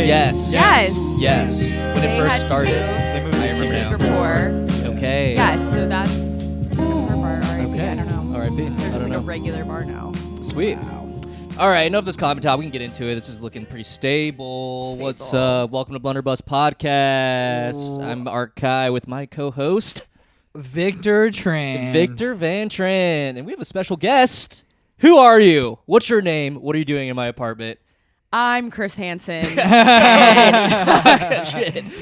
Yes. Yes. Yes. Yes. When They it first had started. to- They moved to Super poor. Okay. Yes, so that's her bar. R.I.P. Okay. I don't know. R.I.P. They're I just don't like know. a regular bar now. Sweet. All right, enough of this comment talk. We can get into it. This is looking pretty stable. What's up? Welcome to Blunderbuss Podcast. I'm Art Kai with my co-host, Victor Tran. Victor Van Tran. And we have a special guest. Who are you? What's your name? What are you doing in my apartment? I'm Chris Hansen. Shit.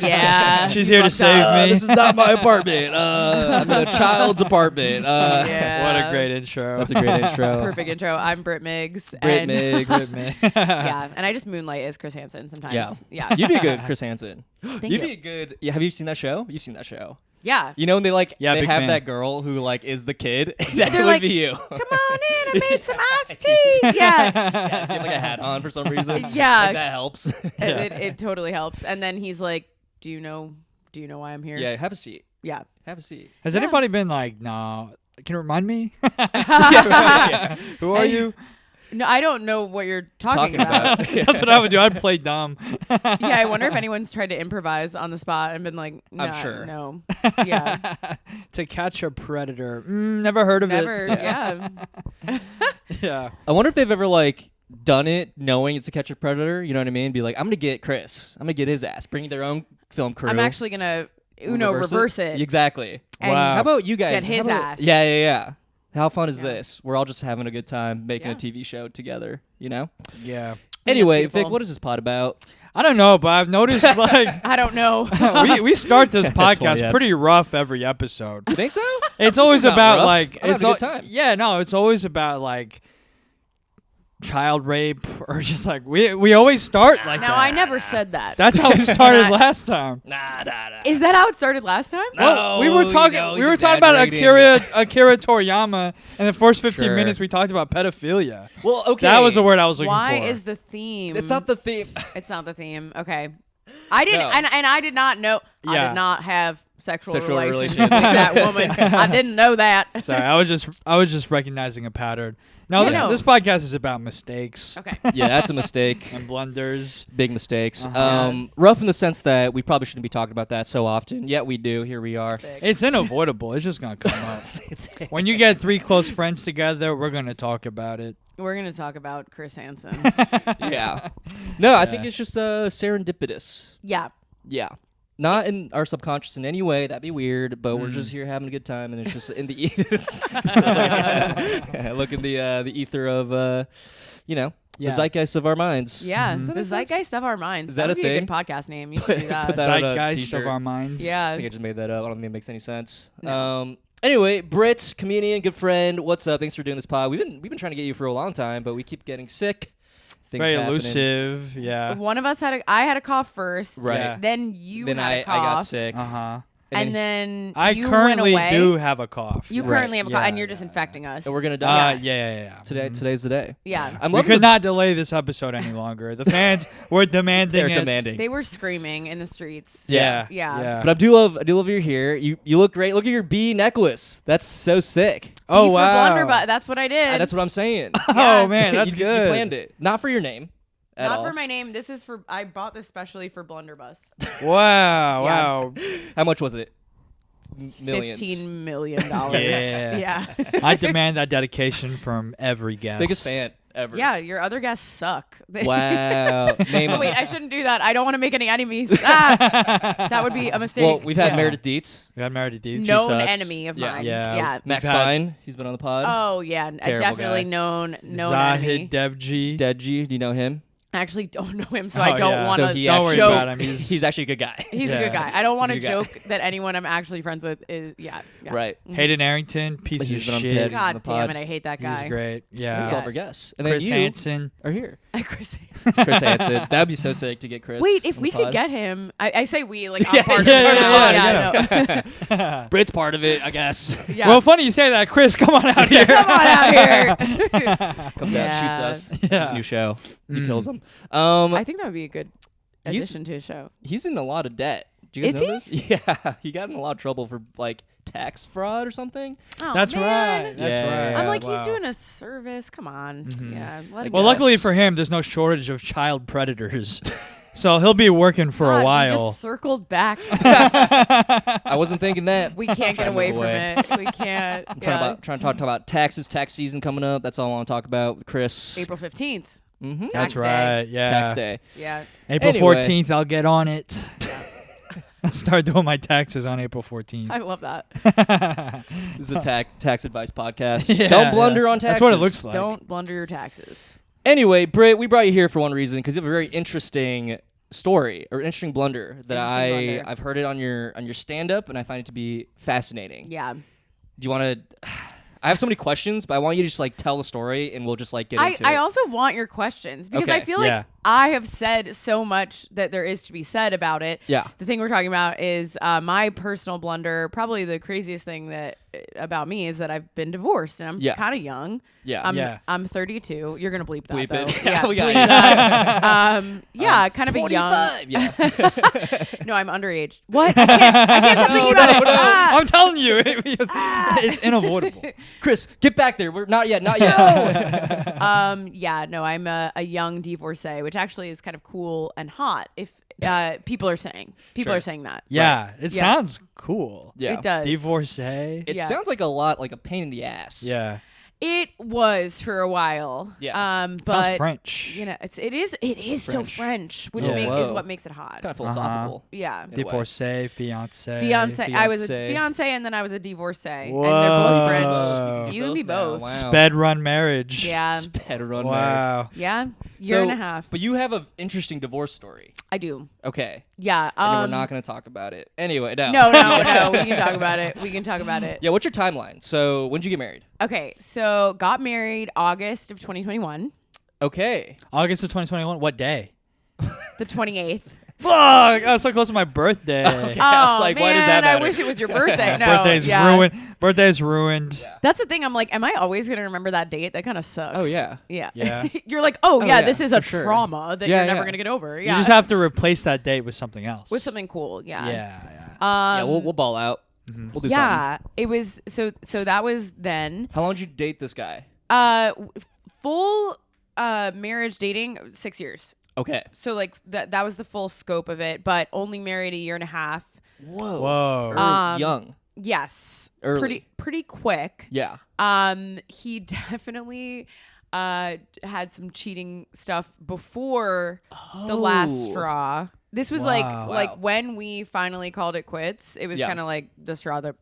Yeah. She's here to save me. This is not my apartment. I'm in a child's apartment. Yeah. What a great intro. That's a great intro. Perfect intro. I'm Britt Migs. Britt and Migs. yeah, and I just moonlight as Chris Hansen sometimes. Yeah. Yeah. You'd be a good Chris Hansen. Thank You'd you. be a good. Yeah, have you seen that show? You've seen that show. Yeah. You know when they Yeah, they big have fan. that girl who is the kid. That They're would like, be you. Come on in. I made some iced tea. Yeah. Yeah, so you have a hat on for some reason. Yeah. That helps. It totally helps. And then he's like, Do you know why I'm here? Yeah, have a seat. Yeah. Have a seat. Has anybody been like, no, can you remind me? Yeah. Who are you? No, I don't know what you're talking about. That's what I would do. I'd play dumb. Yeah, I wonder if anyone's tried to improvise on the spot and been like, nah, I'm sure. No. Yeah. To catch a predator. Never heard of Never. it. Yeah. Yeah. I wonder if they've ever done it knowing it's a catch a predator. You know what I mean? Be like, I'm gonna get Chris. I'm gonna get his ass. Bring their own film crew. I'm actually going to reverse it. Exactly. And Wow. How about you guys? Get his How about- ass. Yeah. How fun is Yeah. this? We're all just having a good time making Yeah. a TV show together, you know? Yeah. Anyway, beautiful. Vic, what is this pod about? I don't know, but I've noticed I don't know. we start this 20 podcast Fs. pretty rough every episode. You think so? It's always not about rough. like I'm it's having a good time. Yeah, no, it's always about child rape or just we always start like Now, that. I never said that. That's how we started Not- last time. Nah. Is that how it started last time? No. We were talking. no, we he's were talking about exaggerating. Akira Toriyama, and the first 15 Sure. minutes we talked about pedophilia. Well, okay. That was the word I was looking Why for. is the theme? It's not the theme. It's not the theme. Okay. I didn't, No. and I did not know. I Yeah. did not have sexual relations relations. with that woman. I didn't know that. Sorry, I was just recognizing a pattern. No, Yeah, this podcast is about mistakes Okay. Yeah, that's a mistake. and blunders. Big mistakes. Uh-huh. Rough in the sense that we probably shouldn't be talking about that so often. Yet we do. Here we are. Sick. It's unavoidable. It's just gonna come up. It's- When you get three close friends together, we're gonna talk about it. We're gonna talk about Chris Hansen. yeah. No, I Yeah. think it's just serendipitous. Yeah. Yeah. Not in our subconscious in any way. That'd be weird. But we're just here having a good time, and it's just in the look in the ether of the Yeah. zeitgeist of our minds. Yeah. Does that The make sense? zeitgeist of our minds. Is that would a be a thing? good podcast name. You should do that. Put that on a Zeitgeist t-shirt. of our minds. I Yeah. think I just made that up. I don't think it makes any sense. No. Anyway, Britt, comedian, good friend. What's up? Thanks for doing this pod. We've been trying to get you for a long time, but we keep getting sick. Things Very happening. elusive. Yeah. One of us I had a cough first. Right. Yeah. Then you Then had I a cough. got sick. Uh huh. And then I you currently went away. do have a cough. You yes. currently have a cough, Yeah, and you're yeah, disinfecting us. And we're gonna die. Yeah. Today's the day. Yeah. I'm We loving could the- not delay this episode any longer. The fans were demanding They're it. demanding. They were screaming in the streets. Yeah. Yeah. But I do love you're here. You look great. Look at your bee necklace. That's so sick. Oh Be for wow. Blunderbuss. That's what I did. That's what I'm saying. Oh man, that's you, good. You planned it. Not for your name. At Not all. for my name. This is for. I bought this specially for Blunderbuss. Wow. Yeah. Wow. How much was it? Millions. $15 million. Yeah. Yeah. I demand that dedication from every guest. Biggest fan ever. Yeah. Your other guests suck. Wow. Name Oh, them. wait, I shouldn't do that. I don't want to make any enemies. That would be a mistake. Well, we've had Yeah. Meredith Dietz. We got Meredith Deeds. known sucks. enemy of Yeah. mine. Yeah. Yeah. Max We've had- Fine. He's been on the pod. Oh yeah, a Terrible definitely guy. known enemy. Zahid Devji. Deadgy. Do you know him? I actually don't know him, so Oh, I don't yeah. want So to he Don't worry joke. about him. He's actually a good guy. He's a Yeah. good guy. I don't want to He's a good guy. joke that anyone I'm actually friends with is. Yeah. Right. Hayden Arrington, piece He's of been on shit. Ted. God the damn pod. it! I hate that guy. He's great. Yeah. That's all of our guests. And then Chris you Hansen. are here. Chris. Chris Hansen. That'd be so sick to get Chris. Wait, if on we the could pod. get him, I say we like I'm Yeah, part yeah, of it. yeah, Yeah, no. Britt's part of it, I guess. Yeah. Well, funny you say that. Chris, come on out here. Come on out here. Comes Yeah. out, shoots us. It's Yeah. his new show. He Mm. kills him. I think that would be a good He's- addition to a show. He's in a lot of debt. Do you guys Is know this? Yeah, he got in a lot of trouble for tax fraud or something. Oh, That's man. right. That's Yeah. right. I'm like, Wow. he's doing a service. Come on. Mhm. Yeah. Let him Well, go. luckily for him, there's no shortage of child predators. So he'll be working for God, a we while. just circled back. I wasn't thinking that. We can't get Trying to away move from away. it. We can't. I'm trying to talk about taxes, tax season coming up. That's all I want to talk about with Chris. April 15th. Mm-hmm. That's Tax day. right. Yeah. Tax day. Yeah. April Anyway. 14th, I'll get on it. I'll start doing my taxes on April 14th. I love that. This is a tax advice podcast. Yeah, Don't blunder yeah. on taxes. That's what it looks like. Don't blunder your taxes. Anyway, Britt, we brought you here for one reason, because you have a very interesting story or interesting blunder that Interesting blunder. I've heard it on your stand-up, and I find it to be fascinating. Yeah. Do you want to? I have so many questions, but I want you to just like tell the story, and we'll just like get into I it. also want your questions because I Okay. feel like Yeah. I have said so much that there is to be said about it. Yeah. The thing we're talking about is my personal blunder. Probably the craziest thing that about me is that I've been divorced and I'm Yeah. kind of young. Yeah. I'm 32. You're gonna bleep that Bleep though. it. Yeah, We got bleep it. that. Yeah, kind of a 25. young. Yeah. No, I'm underage. What? I can't stop thinking about it. Ah. I'm telling you, it's unavoidable. Chris, get back there. We're not yet. Not yet. Yeah, no, I'm a young divorcee, which actually is kind of cool and hot. If people are saying Sure. are saying that. Yeah, it Yeah. sounds cool. Yeah. It does. Divorcee. It Yeah. sounds like a lot like a pain in the ass. Yeah. It was for a while. Yeah. Sounds But French. you know, it is so French. French, which Yeah. is Whoa. what makes it hot. It's kind of philosophical. Yeah. in a way. Divorcee, fiance. Fiance. I was a fiancé. fiance and then I was a divorcee. And Whoa. they're both You French. can You can be now. both. Wow. Sped run marriage. Yeah. Sped run marriage. Wow. Yeah. Year and a half. But you have an interesting divorce story. I do. Okay. Yeah. And we're not going to talk about it. Anyway, no. No. We can talk about it. We can talk about it. Yeah, what's your timeline? So, when did you get married? Okay. So got married August of 2021. Okay. August of 2021. What day? The 28th. Fuck! I was so close to my birthday. Okay. I was like, man, why does that I matter? wish it was your birthday. No, Birthday's yeah. ruined. Birthday's ruined. Yeah. That's the thing. I'm like, am I always gonna remember that date? That kind of sucks. Oh, yeah. Yeah. Yeah. You're like, oh, yeah, yeah, this is a for sure. trauma that Yeah, you're never yeah. gonna get over. Yeah. You just have to replace that date with something else. with something cool. Yeah. Yeah. Yeah, we'll ball out. We'll do something. Yeah. It was so that was then. How long did you date this guy? Full marriage dating 6 years. Okay. So like that was the full scope of it, but only married a year and a half. Whoa. Whoa. Young. Yes. Early. Pretty quick. Yeah. He definitely had some cheating stuff before the last straw. This was Wow. like when we finally called it quits. It was Yeah. kind of like the straw that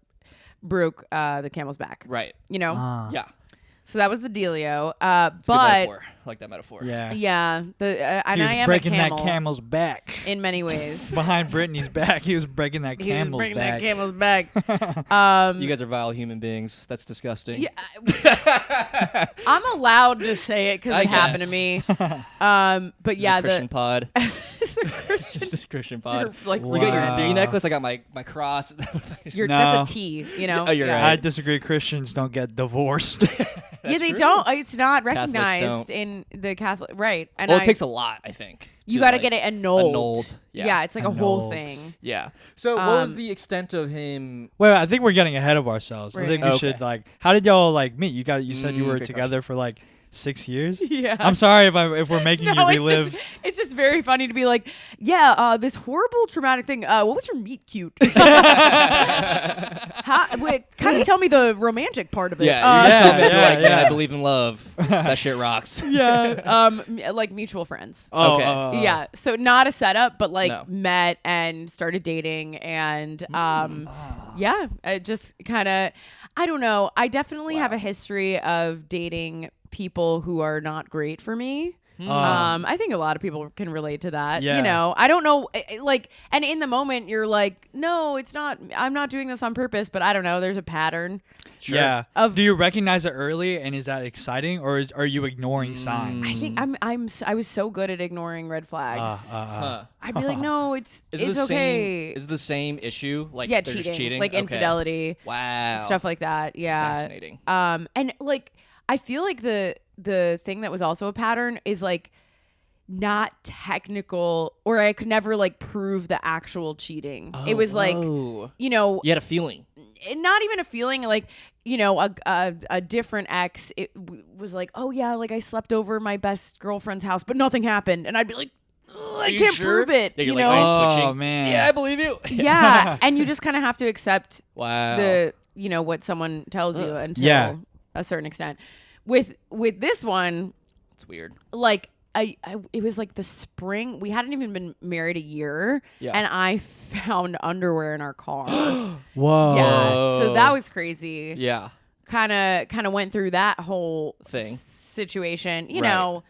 broke the camel's back. Right. You know. Ah. Yeah. So that was the dealio. It's a good But metaphor. I like that metaphor. Yeah. yeah, and He was I am breaking a camel that camel's back. in many ways. Behind Brittany's back, he was breaking that He was camel's breaking back. that camel's back. You guys are vile human beings. That's disgusting. Yeah, I'm allowed to say it because I it happened to me. But This is yeah, a Christian pod. it's a Christian. This is a Christian pod. Like You got Wow. your D necklace. I got my cross. that's a T. You know. Oh, you're Yeah. right. I disagree. Christians don't get divorced. Yeah, they true. don't. It's not Catholics recognized don't. in the Catholic. Right. And Well, it takes a lot, I think. You to, got to like- get it annulled. annulled, yeah. Yeah, it's like a whole Annulled. thing. Yeah. So, what was Um, the extent of him? Well, I think we're getting ahead of ourselves. I Right. think we Okay. should like. How did y'all like meet? You said you were good together for like 6 years. Yeah. I'm sorry if we're making you No, relive. it's just very funny to be like, yeah, this horrible traumatic thing. What was your meet cute? Wait, kind of tell me the romantic part of it. Yeah, you tell me, yeah, like, man, yeah. I believe in love. That shit rocks. yeah. Like mutual friends. Oh, Okay. Yeah, so not a setup, but like No. met and started dating, and yeah, it just kind of, I don't know. I definitely have a history of dating people who are not great for me. I think a lot of people can relate to that. Yeah. You know, I don't know, like, and in the moment you're like, no, it's not. I'm not doing this on purpose, but I don't know. There's a pattern. Sure. Yeah. Of- Do you recognize it early, and is that exciting, or are you ignoring signs? I think I was so good at ignoring red flags. Huh. I'd be like, no, it's Is it it's the okay. same? Is it the same issue? Like Yeah, they're just cheating, cheating, like Okay. infidelity, Wow. stuff like that. Yeah. Fascinating. And like I feel like the thing that was also a pattern is like not technical, or I could never like prove the actual cheating. It was like, whoa. you know, You had a feeling. not even a feeling, like, you know, a different ex was like, oh yeah, like I slept over my best girlfriend's house, but nothing happened, and I'd be like, I can't prove it. Yeah, you're you like, know? eyes twitching. Oh man. Yeah, I believe you. Yeah, and you just kind of have to accept Wow. what someone tells you Yeah. until a certain extent. With this one, It's weird. like it was like the spring. We hadn't even been married a year, Yeah. and I found underwear in our car. Whoa. Yeah, so that was crazy. Yeah. Kind of went through that whole Thing. situation. You Right. know,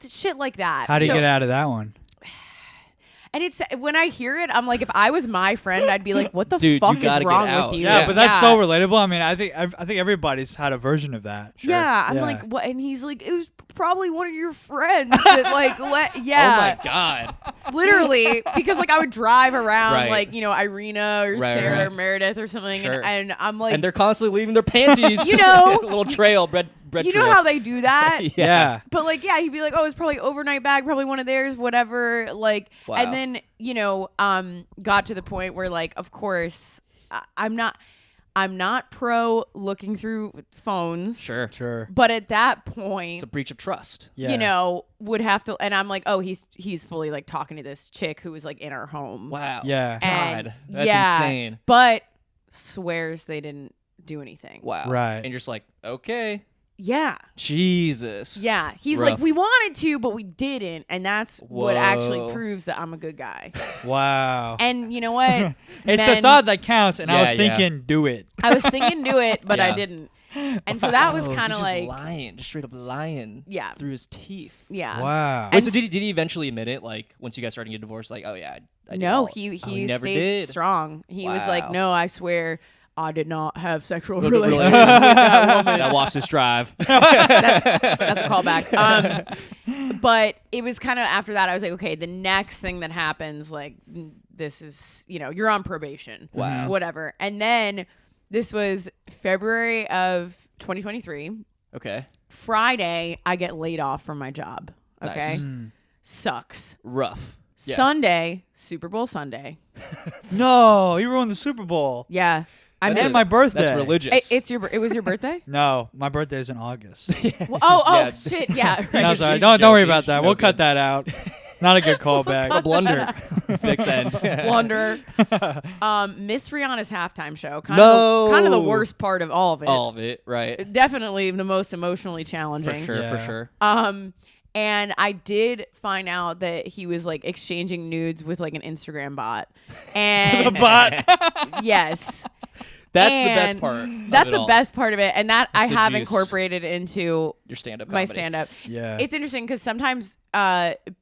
shit like that. How do you So- get out of that one? And it's when I hear it, I'm like, if I was my friend, I'd be like, "What the Dude, you fuck is gotta get wrong out. with you?" Yeah, but that's Yeah. so relatable. I mean, I think everybody's had a version of that. Yeah, I'm Yeah. like, what? And he's like, it was probably one of your friends that like yeah, Oh my god. literally, because like I would drive around Right. like Irina or Right, Sarah right. or Meredith or something, Sure. and I'm like, And they're constantly leaving their panties. You know. a little trail, bread you trail. know how they do that. Yeah. But like, yeah, he'd be like, "Oh, it's probably overnight bag, probably one of theirs, whatever." Like, Wow. and then got to the point where like, of course, I'm not pro looking through phones. Sure. But at that point, It's a breach of trust. Yeah. would have to, and I'm like, oh, he's fully like talking to this chick who was like in our home. Wow. Yeah. And, God, that's yeah, insane. But swears they didn't do anything. Wow. Right. And you're just like, okay. Yeah. Jesus. Yeah. He's Rough. like, we wanted to, but we didn't. And that's what Whoa. actually proves that I'm a good guy. Wow. And you know what? It's Men- a thought that counts, and I was Yeah, yeah. thinking, do it. I was thinking do it, but I Yeah. didn't. And so that was Oh, kind he's of just like, lying, just straight up lying. Yeah. Through his teeth. yeah. Wow. Wait, And so did he eventually admit it? Like once you guys started getting divorced, like, oh yeah, I did No, all- he Oh, never stayed did. strong. He was like, Wow. no, I swear I did not have sexual Relations relations with that woman. I watched this drive. That's a callback. But it was kind of after that, I was like, okay, the next thing that happens, like, this is, you're on probation. Wow. Whatever. And then this was February of 2023. Okay. Friday, I get laid off from my job. Okay. Nice. Sucks. Rough. Yeah. Sunday, Super Bowl Sunday. No, you ruined the Super Bowl. Yeah. I And missed my birthday. That's religious. it was your birthday? No, my birthday is in August. Well, oh, Yeah. shit. Yeah. Right. No, sorry. He's Don't worry joking. about that. We'll cut that out. Not a good callback. a blunder. Fix end. Blunder. Miss Rihanna's halftime show. Kind No. of the worst part of all of it. All of it, right? Definitely the most emotionally For challenging. sure, for Yeah. sure. And I did find out that he was like exchanging nudes with like an Instagram bot. And But yes. That's And the best part. of That's it the all. best part of it. And that I the have juice. incorporated into Your stand-up. my comedy. stand up. yeah. It's interesting because sometimes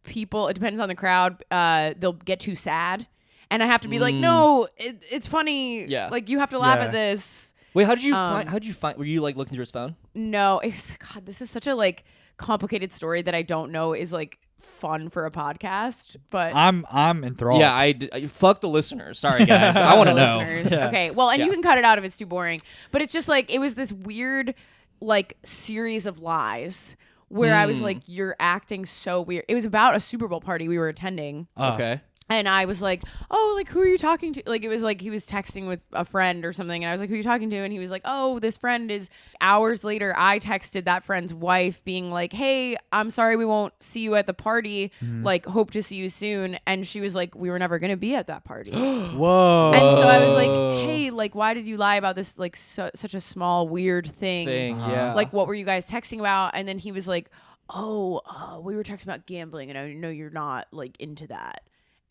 people, it depends on the crowd, they'll get too sad. And I have to be like, no, it's funny. Yeah. Like, you have to laugh Yeah. at this. Wait, how did you find? How did you find? Were you like looking through his phone? No, it's, God, this is such a like complicated story that I don't know is like fun for a podcast. But I'm enthralled. Yeah, I fuck the listeners. Sorry, guys. I want to the know. listeners. Yeah. Okay, well, and you Yeah. can cut it out if it's too boring. But it's just like, it was this weird like series of lies where I was like, you're acting so weird. It was about a Super Bowl party we were attending. Okay. And I was like, oh, like, who are you talking to? Like, it was like he was texting with a friend or something. And I was like, who are you talking to? And he was like, oh, this friend is. Hours later, I texted that friend's wife being like, hey, I'm sorry we won't see you at the party. Like, hope to see you soon. And she was like, we were never going to be at that party. And Whoa. so I was like, hey, like, why did you lie about this, like, such a small, weird thing? Yeah. Like, what were you guys texting about? And then he was like, oh, we were texting about gambling. And I know you're not, like, into that.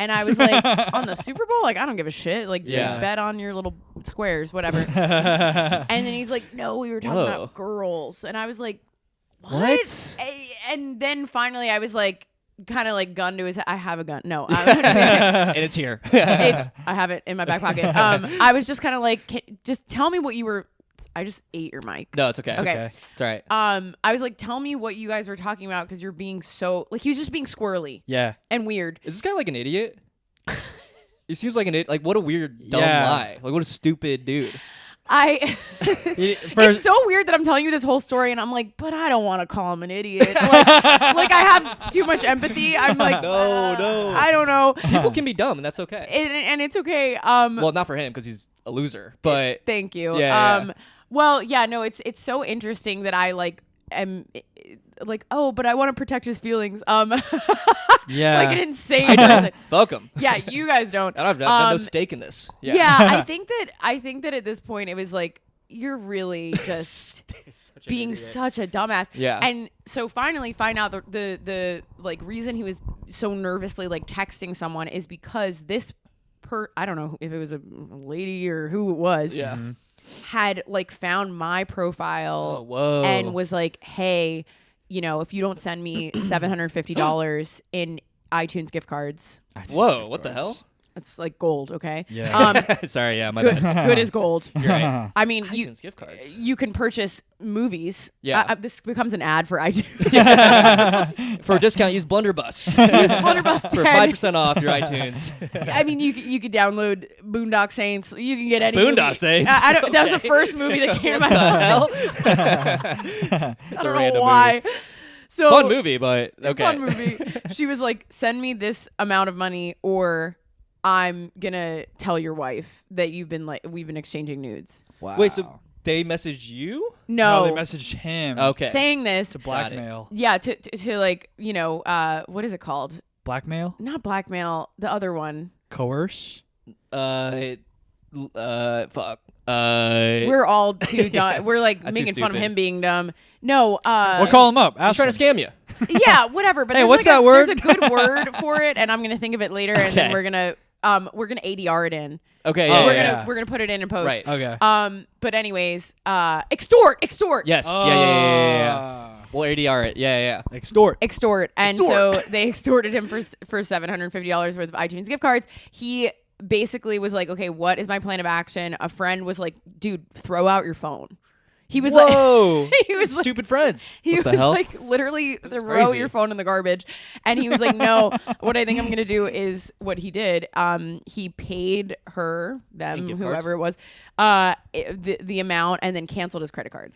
And I was like, on the Super Bowl? Like, I don't give a shit. Like, Yeah. bet on your little squares, whatever. And then he's like, no, we were talking Whoa. about girls. And I was like, What? And then finally I was like, kind of like gun to his head. I have a gun. No. and it's here. I have it in my back pocket. I was just kind of like, just tell me what you were. I just ate your mic. No, it's okay. Okay. It's all right. I was like, tell me what you guys were talking about because you're being so like he was just being squirrely Yeah. and weird. Is this guy like an idiot? He seems like an idiot. Like, what a weird, dumb Yeah. lie. Like, what a stupid dude. It's so weird that I'm telling you this whole story and I'm like, but I don't want to call him an idiot. Like I have too much empathy. I'm like, No. I don't know. People can be dumb, and that's okay. And it's okay. Well, not for him because he's a loser. But Thank you. Yeah. Well, yeah, no, it's so interesting that I like am like, oh, but I want to protect his feelings. Yeah. Like an insane person. Welcome. Yeah, you guys don't. I don't have no stake in this. Yeah, I think that at this point it was like, you're really just being such a dumbass. Yeah. And so finally find out the like reason he was so nervously like texting someone is because this I don't know if it was a lady or who it was. Yeah. Had like found my profile Oh, whoa. and was like, hey, you know, if you don't send me $750 in iTunes gift cards, Whoa, what the hell? it's like gold, okay? Yeah. Sorry, yeah, my Good, bad. good as gold. You're right. I mean, iTunes gift cards. you can purchase movies. Yeah. This becomes an ad for iTunes. For a discount, use Blunderbuss. Use Blunderbuss For 10. 5% off your iTunes. I mean, you could download Boondock Saints. You can get any Boondock movie. Saints? I don't, that was the Okay. first movie that came to my The mind. hell? I It's a don't know random why. movie. So Fun movie, but okay. Fun movie. She was like, send me this amount of money or I'm gonna tell your wife that we've been exchanging nudes. Wow. Wait, so they messaged you? No, they messaged him Okay. saying this. to blackmail. Yeah, to like, you know, what is it called? Blackmail? Not blackmail. The other one. Coerce? Fuck. We're all too dumb. We're like That's too making fun of stupid. him being dumb. No. Well, call him up. I'm Ask trying him. to scam you. Yeah, whatever. But Hey, there's what's like that word? There's a good word for it, and I'm gonna think of it later, and then Okay. we're gonna ADR it in. Okay, Oh, yeah, we're yeah. gonna we're gonna put it in post. Right. Okay. But anyways, extort. Yes. Yeah. We'll ADR it. Yeah. Extort. And so they extorted him for $750 worth of iTunes gift cards. He basically was like, okay, what is my plan of action? A friend was like, dude, throw out your phone. He was Whoa. like, he was like, Stupid friends. he What the was hell? like, literally throw crazy. your phone in the garbage. And he was like, no, what I think I'm going to do is what he did. He paid her, them, gift whoever it was, the amount and then canceled his credit card.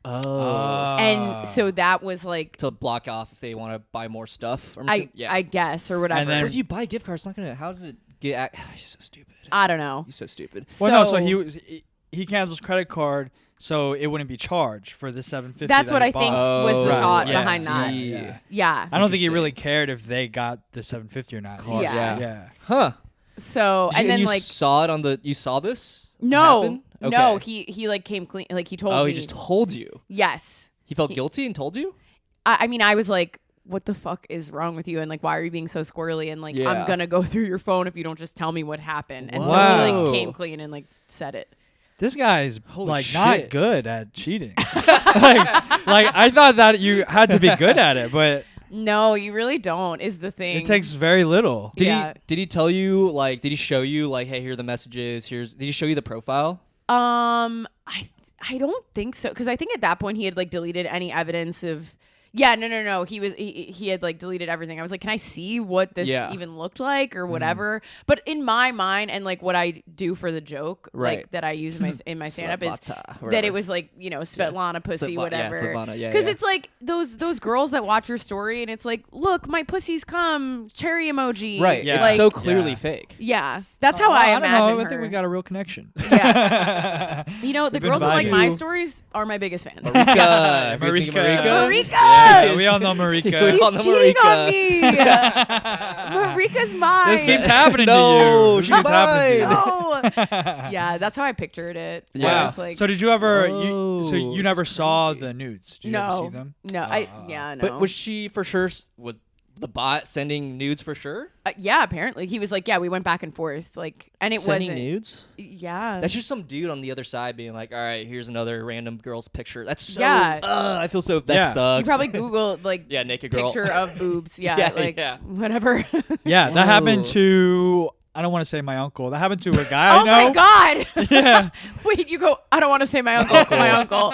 Oh. And so that was like, To block off if they want to buy more stuff. Or something? I guess, or whatever. And then- But if you buy a gift card, it's not gonna. How does it get? He's so stupid. I don't know. He's so stupid. Well, no, so he cancels credit card, so it wouldn't be charged for the $750. That's what I think was the Right, thought yeah. behind that. Yeah. Yeah. I don't think he Interesting. really cared if they got the $750 or not. He- Yeah. Yeah. Huh. So and You- then you like saw it on the. You saw this? no, happen? no, Okay. he like came clean. Like he told Oh, me. he just told you. Yes. He felt guilty and told you. I mean, I was like, what the fuck is wrong with you? And like, why are you being so squirrely? And like, Yeah. I'm gonna go through your phone if you don't just tell me what happened. And so he Whoa. like came clean and like said it. This guy's Holy like shit. not good at cheating. like I thought that you had to be good at it, but No, you really don't. Is the thing. it takes very little. Yeah. Did he tell you like? Did he show you like? Hey, here are the messages. Did he show you the profile? I don't think so, because I think at that point he had like deleted any evidence of. Yeah, no. He had like deleted everything. I was like, can I see what this Yeah. even looked like or whatever? But in my mind and like what I do for the joke, Right. like that I use in my stand up is Svetlana, that whatever. it was like, you know, Svetlana pussy, whatever. Svetlana, yeah, Because yeah. it's like those girls that watch your story and it's like, look, my pussy's come, cherry emoji. Right. Yeah. It's Like, so clearly Yeah. fake. yeah, that's how I don't imagine know. I her. think we got a real connection. Yeah. You know, the We've been girls that like my vibing. stories are my biggest fans. Marika. If you're thinking Marika. Marika! Yeah, we all know Marika. She's on the cheating on Marika. me. Marika's mine. This keeps happening No, to you. she's This keeps happening to you. No. Yeah, that's how I pictured it. Yeah. I Wow. was like, So did you ever? Oh, So you never so saw crazy. the nudes? Did you ever see no, them? no, no. But was she for sure? Was the bot sending nudes for sure? Yeah, apparently he was like, yeah, we went back and forth, like, and it Sending wasn't. nudes. Yeah, That's just some dude on the other side being like, all right, here's another random girl's picture. That's so. Yeah. I feel so. That Yeah. you sucks. probably Googled like Yeah, naked girl. picture of boobs. Yeah, Yeah, like yeah. whatever. Yeah, that happened Whoa. to. I don't want to say my uncle. That happened to a guy I Oh know. my god! Yeah. Wait, you go. I don't want to say my uncle. My uncle.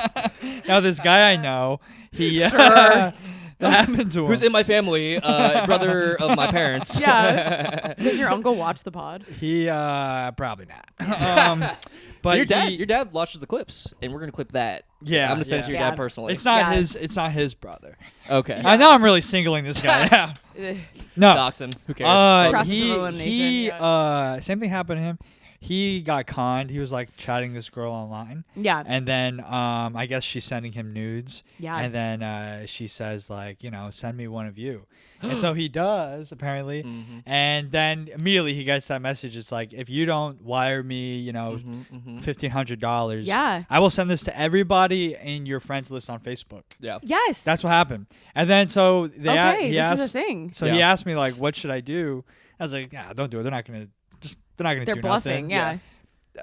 Now this guy I know, he Sure. that happened to him. Who's in my family? Brother of my parents. Yeah. Does your uncle watch the pod? He probably not. But Your dad watches the clips, and we're gonna clip that. Yeah, I'm gonna send it to your yeah. dad personally. it's not Yeah. his. It's not his brother. Okay. I know I'm really singling this guy out. Ugh. No. Dox him. Who cares? Process of He elimination, same thing happened to him. he got conned. He was like chatting this girl online. Yeah. And then I guess she's sending him nudes. Yeah. And then she says like, send me one of you. And so he does apparently. And then immediately he gets that message. It's like, if you don't wire me, $1,500. Yeah. I will send this to everybody in your friends list on Facebook. Yeah. Yes. That's what happened. And then so he this asked, is a thing. So he asked me like, what should I do? I was like, don't do it. They're not gonna They're do bluffing. nothing. Yeah.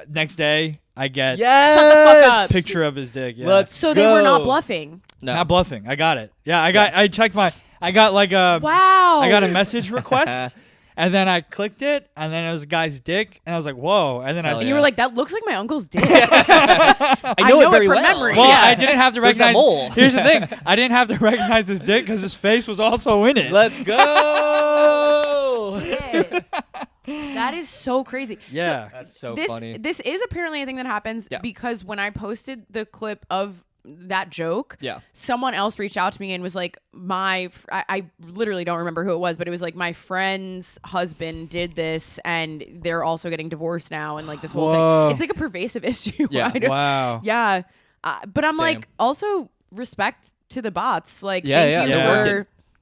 Next day, I get Yes. Shut the fuck up. picture of his dick. Yeah. Let's So they were not go. bluffing. No. Not bluffing. I got it. Yeah, I checked I got like a Wow. I got a message request. And then I clicked it, and then it was a guy's dick, and I was like, "Whoa!" And then Hell And yeah. you were like, that looks like my uncle's dick. I know it very from well. memory. well, Yeah. I didn't have to Where's that recognize. mole? Here's the thing: I didn't have to recognize his dick because his face was also in it. Let's go. That is so crazy. Yeah. That's so This funny. this is apparently a thing that happens because when I posted the clip of that joke, someone else reached out to me and was like, I literally don't remember who it was, but it was like, my friend's husband did this and they're also getting divorced now, and like this whole Whoa. thing. It's like a pervasive issue. Yeah. I don't- Wow. Yeah. But I'm Damn. like, also respect to the bots. Like, Yeah,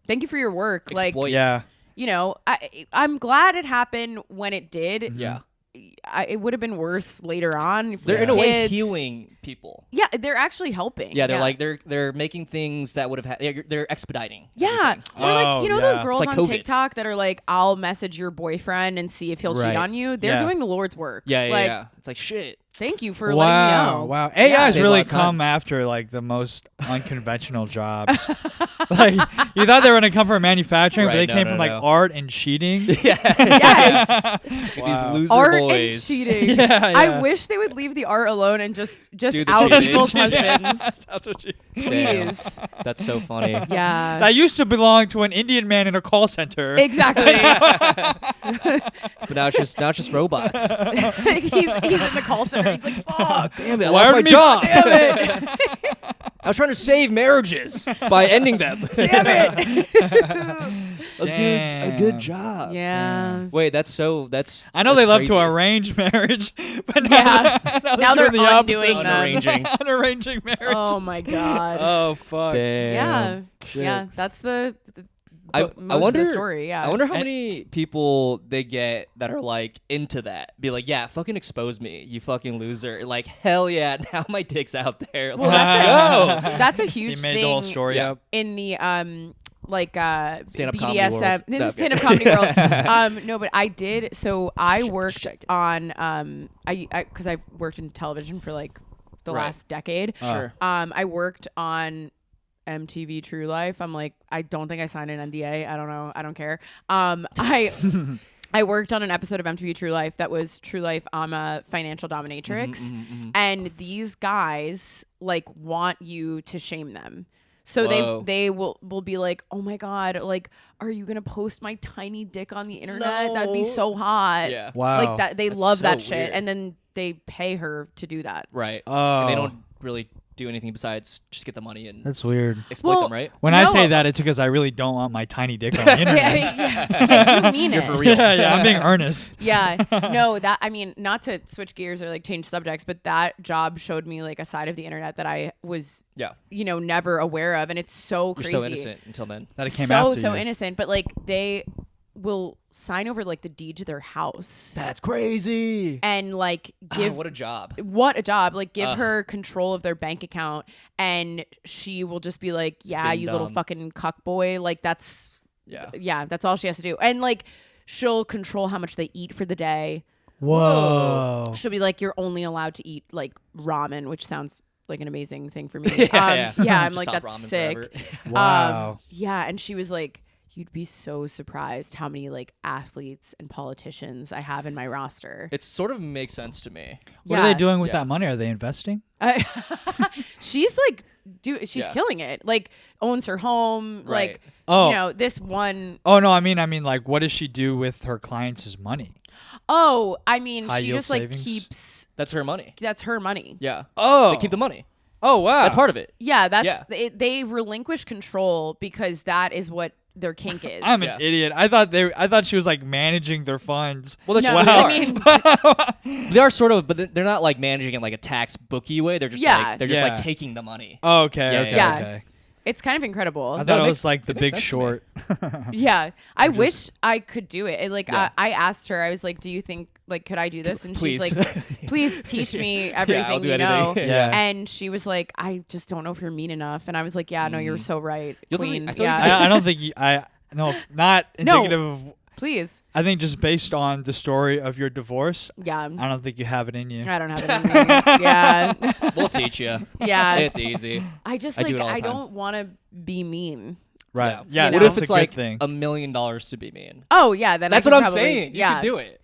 thank you for your work. Exploit. Yeah. I'm glad it happened when it did. Yeah. It would have been worse later on. For They're the in a way kids. healing people. Yeah, they're actually helping. Yeah, they're like they're making things that would have they're expediting. Yeah. everything. Or like, those yeah. girls It's like on COVID. TikTok that are like, I'll message your boyfriend and see if he'll cheat Right. on you. They're Yeah. doing the Lord's work. Yeah, Like, yeah. It's like shit. thank you for letting me know. Wow. AI has Save a really lot of time. come after like the most unconventional jobs. Like you thought they were gonna come from manufacturing, but Right, they no, came no, from like no. art and cheating. Yes. These loser Art boys. and cheating. Yeah, I yeah. wish they would leave the art alone and just Do the out cheating. people's husbands. That's what she. Damn. Please. That's so funny. Yeah. That used to belong to an Indian man in a call center. Exactly. But now it's just robots. he's in the call center. He's like, fuck. Damn it! I Why lost my would me- job. Damn it. I was trying to save marriages by ending them. Damn it. I was doing a Damn. good job. Yeah. Wait, that's I know they love crazy. to arrange marriage, but Yeah. now Now they're doing the undoing opposite. them. Unarranging. Unarranging marriage. Oh my God. Oh fuck. Damn. Yeah. Shit. Yeah. That's the I most wonder. of the story. Yeah. I wonder how And- many people they get that are like into that. Be like, yeah, fucking expose me, you fucking loser. Like, hell yeah, now my dick's out there. Well, Let's go. That's a He huge made thing the whole story Yeah. up. in the Stand-up comedy BDSM world. in No, the okay. stand-up comedy world. No, but I did. So I worked shake it. on because I've worked in television for like the Right. last decade. Sure. I worked on MTV True Life. I'm like, I don't think I signed an NDA. I don't know. I don't care. I worked on an episode of MTV True Life that was True Life. I'm a financial dominatrix, and these guys like want you to shame them. So Whoa. they will be like, oh my God, like, are you gonna post my tiny dick on the internet? That'd be No. so hot. Yeah. Wow. Like that. They That's love so that shit, weird. and then they pay her to do that. Right. Oh. And they don't really do anything besides just get the money and That's weird. exploit Well, them, right? When I No. say that, it's because I really don't want my tiny dick on the internet. Yeah, you mean You're it. for real. Yeah, I'm being earnest. Yeah. No, that, I mean, not to switch gears or like change subjects, but that job showed me like a side of the internet that I was, Yeah. never aware of. And it's so You're crazy. so innocent until then. That it came so after so you. innocent, but like they will sign over like the deed to their house That's crazy. and like give What a job. what a job, like give Ugh. her control of their bank account, and she will just be like, yeah, Fin you little dumb. fucking cuck boy, like that's Yeah. that's all she has to do. And like she'll control how much they eat for the day. Whoa. She'll be like, you're only allowed to eat like ramen, which sounds like an amazing thing for me. Yeah. I'm Just like, stop that's ramen sick. forever. Wow. Yeah, and she was like, you'd be so surprised how many like athletes and politicians I have in my roster. It sort of makes sense to me. What are they Yeah. doing with Yeah. that money? Are they investing? She's like, she's Yeah. killing it. Like owns her home. Right. Like, Oh. this one Oh no, I mean, like, what does she do with her clients' money? Oh, I mean, High she yield just like savings? keeps. That's her money. That's her money. Yeah. Oh, They keep the money. Oh wow, That's part of it. Yeah, that's Yeah. They relinquish control because that is what their kink is. I'm an idiot. I thought she was like managing their funds. Well, that's No, wow. I mean, They are sort of, but they're not like managing it like a tax bookie way. They're just Yeah. like taking the money. Oh, okay. Yeah. Okay. it's kind of incredible. I thought it makes- was like The it makes Big sense to me. Short. Yeah, I wish I could do it. Yeah. I asked her. I was like, "Do you think like could I do this?" And Please. she's like, "Please teach me I'll everything do you know." anything. Yeah. And she was like, "I just don't know if you're mean enough." And I was like, "Yeah, no, you're so right, You'll think- queen. I feel Yeah, like I don't think no, not indicative of. please. I think just based on the story of your divorce, Yeah, I don't think you have it in you. I don't have it in me. Yeah, We'll teach you. yeah. It's easy. I just I do like it all the I time. don't want to be mean. Right. Yeah. Yeah. You What know? if that's it's a good like thing. $1 million to be mean? Oh yeah, then That's I what could I'm probably, saying. Yeah, You can do it.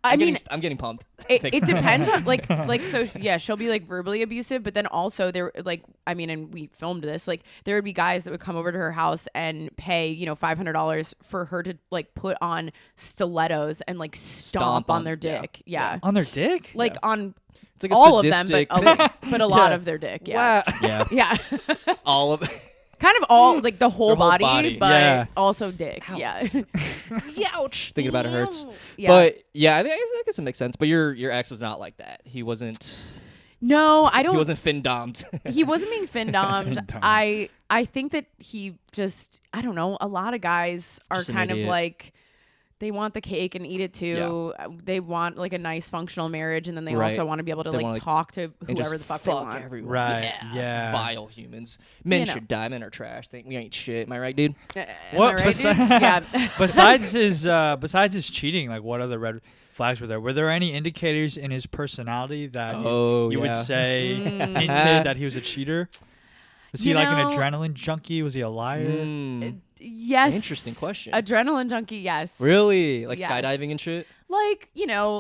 I mean, I'm getting pumped. it depends on like so yeah, she'll be like verbally abusive, but then also there like I mean, and we filmed this, like there would be guys that would come over to her house and pay $500 for her to like put on stilettos and like stomp on their yeah. dick. Yeah. On their dick? Like on It's like a all of them, but sadistic thing. but a lot of their dick. Yeah. Yeah. Yeah. All of it. Kind of all like the whole, Their whole body, body. but Yeah. also dick. Yeah. Ouch. Thinking about it hurts. Yeah. But yeah, I guess it makes sense. But your ex was not like that. He wasn't. No, I don't. He wasn't fin-dommed. He wasn't being fin-dommed. Fin-dommed. I think that he just, I don't know, a lot of guys are Just an kind of idiot. like, they want the cake and eat it too. They want like a nice functional marriage, and then they Right. also want to be able to They like wanna, like, talk to and just whoever the fuck they want. everyone. Right. Yeah. Vile humans. Men You know. should die. Men are trash. We ain't shit. Am I right, dude? Am What I right, dudes? Yeah. besides his cheating, like what other red flags were there? Were there any indicators in his personality that you would yeah. say hinted that he was a cheater? Was he You like know- an adrenaline junkie? Was he a liar? Mm. Yes. Interesting question. Adrenaline junkie, yes. Really? Like Yes. skydiving and shit? Like,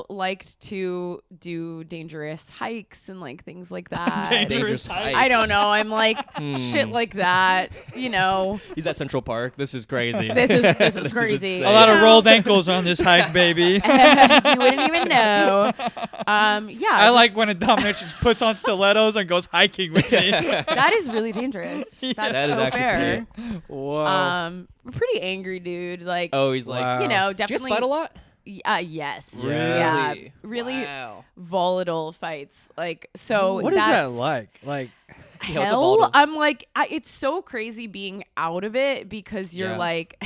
liked to do dangerous hikes and like things like that. Dangerous hikes. I don't know. I'm like shit like that. He's at Central Park. This is crazy. This is This crazy. insane. A lot of Yeah. rolled ankles on this hike, baby. You wouldn't even know. Yeah. I like when a dominatrix just puts on stilettos and goes hiking with me. that is really dangerous. That's That is so actually fair. Whoa. Pretty angry dude. Like, Oh, he's like. Wow. Do you guys definitely. fight a lot? Yes. Really? Yeah. Really Wow. volatile fights. Like, so. What is that that's- like? Like, Yeah, what's a hell, volatile? I'm like, it's so crazy being out of it because you're Yeah. like,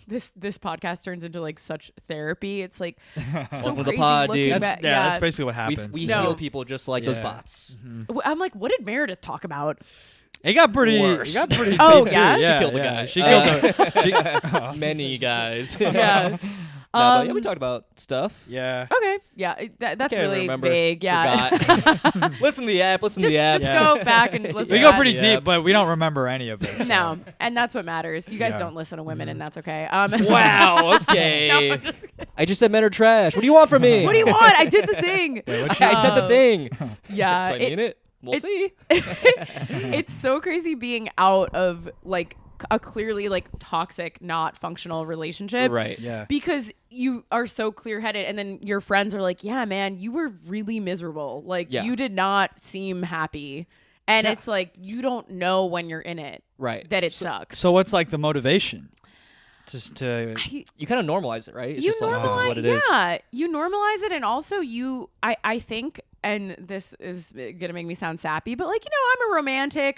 this podcast turns into like such therapy. It's like so Welcome to the crazy pod, looking dude. that's, back. that's basically what We, happens. we No. heal people just like those Yeah. bots. I'm like, what did Meredith talk about? It got pretty. Worse. It got pretty. Oh, deep, yeah? too. She killed the yeah. guy. She killed the. Many guys. Yeah. But yeah, we talked about stuff. Yeah. Okay. Yeah. That's Can't really remember. vague. Yeah. Forgot. Listen to the app. Listen to the app. Just Yeah. go back and listen. We to go that. pretty Yeah. deep, but we don't remember any of it. so. No, and that's what matters. You guys Yeah. don't listen to women, and that's okay. Wow. Okay. No, I'm just kidding. I just said men are trash. What do you want from me? What do you want? I did the thing. Wait, what you- I said the thing. Yeah. Do I mean it? We'll it- see. It's so crazy being out of like a clearly like toxic, not functional relationship. Right. Yeah. Because you are so clear-headed, and then your friends are like, yeah, man, you were really miserable. Like, Yeah. you did not seem happy. And it's like, you don't know when you're in it Right. that it sucks. So what's like the motivation? Just to. You kind of normalize it, right? It's you just like, normalize, this is what it is. yeah, you normalize it, and also I think, and this is gonna make me sound sappy, but like, I'm a romantic.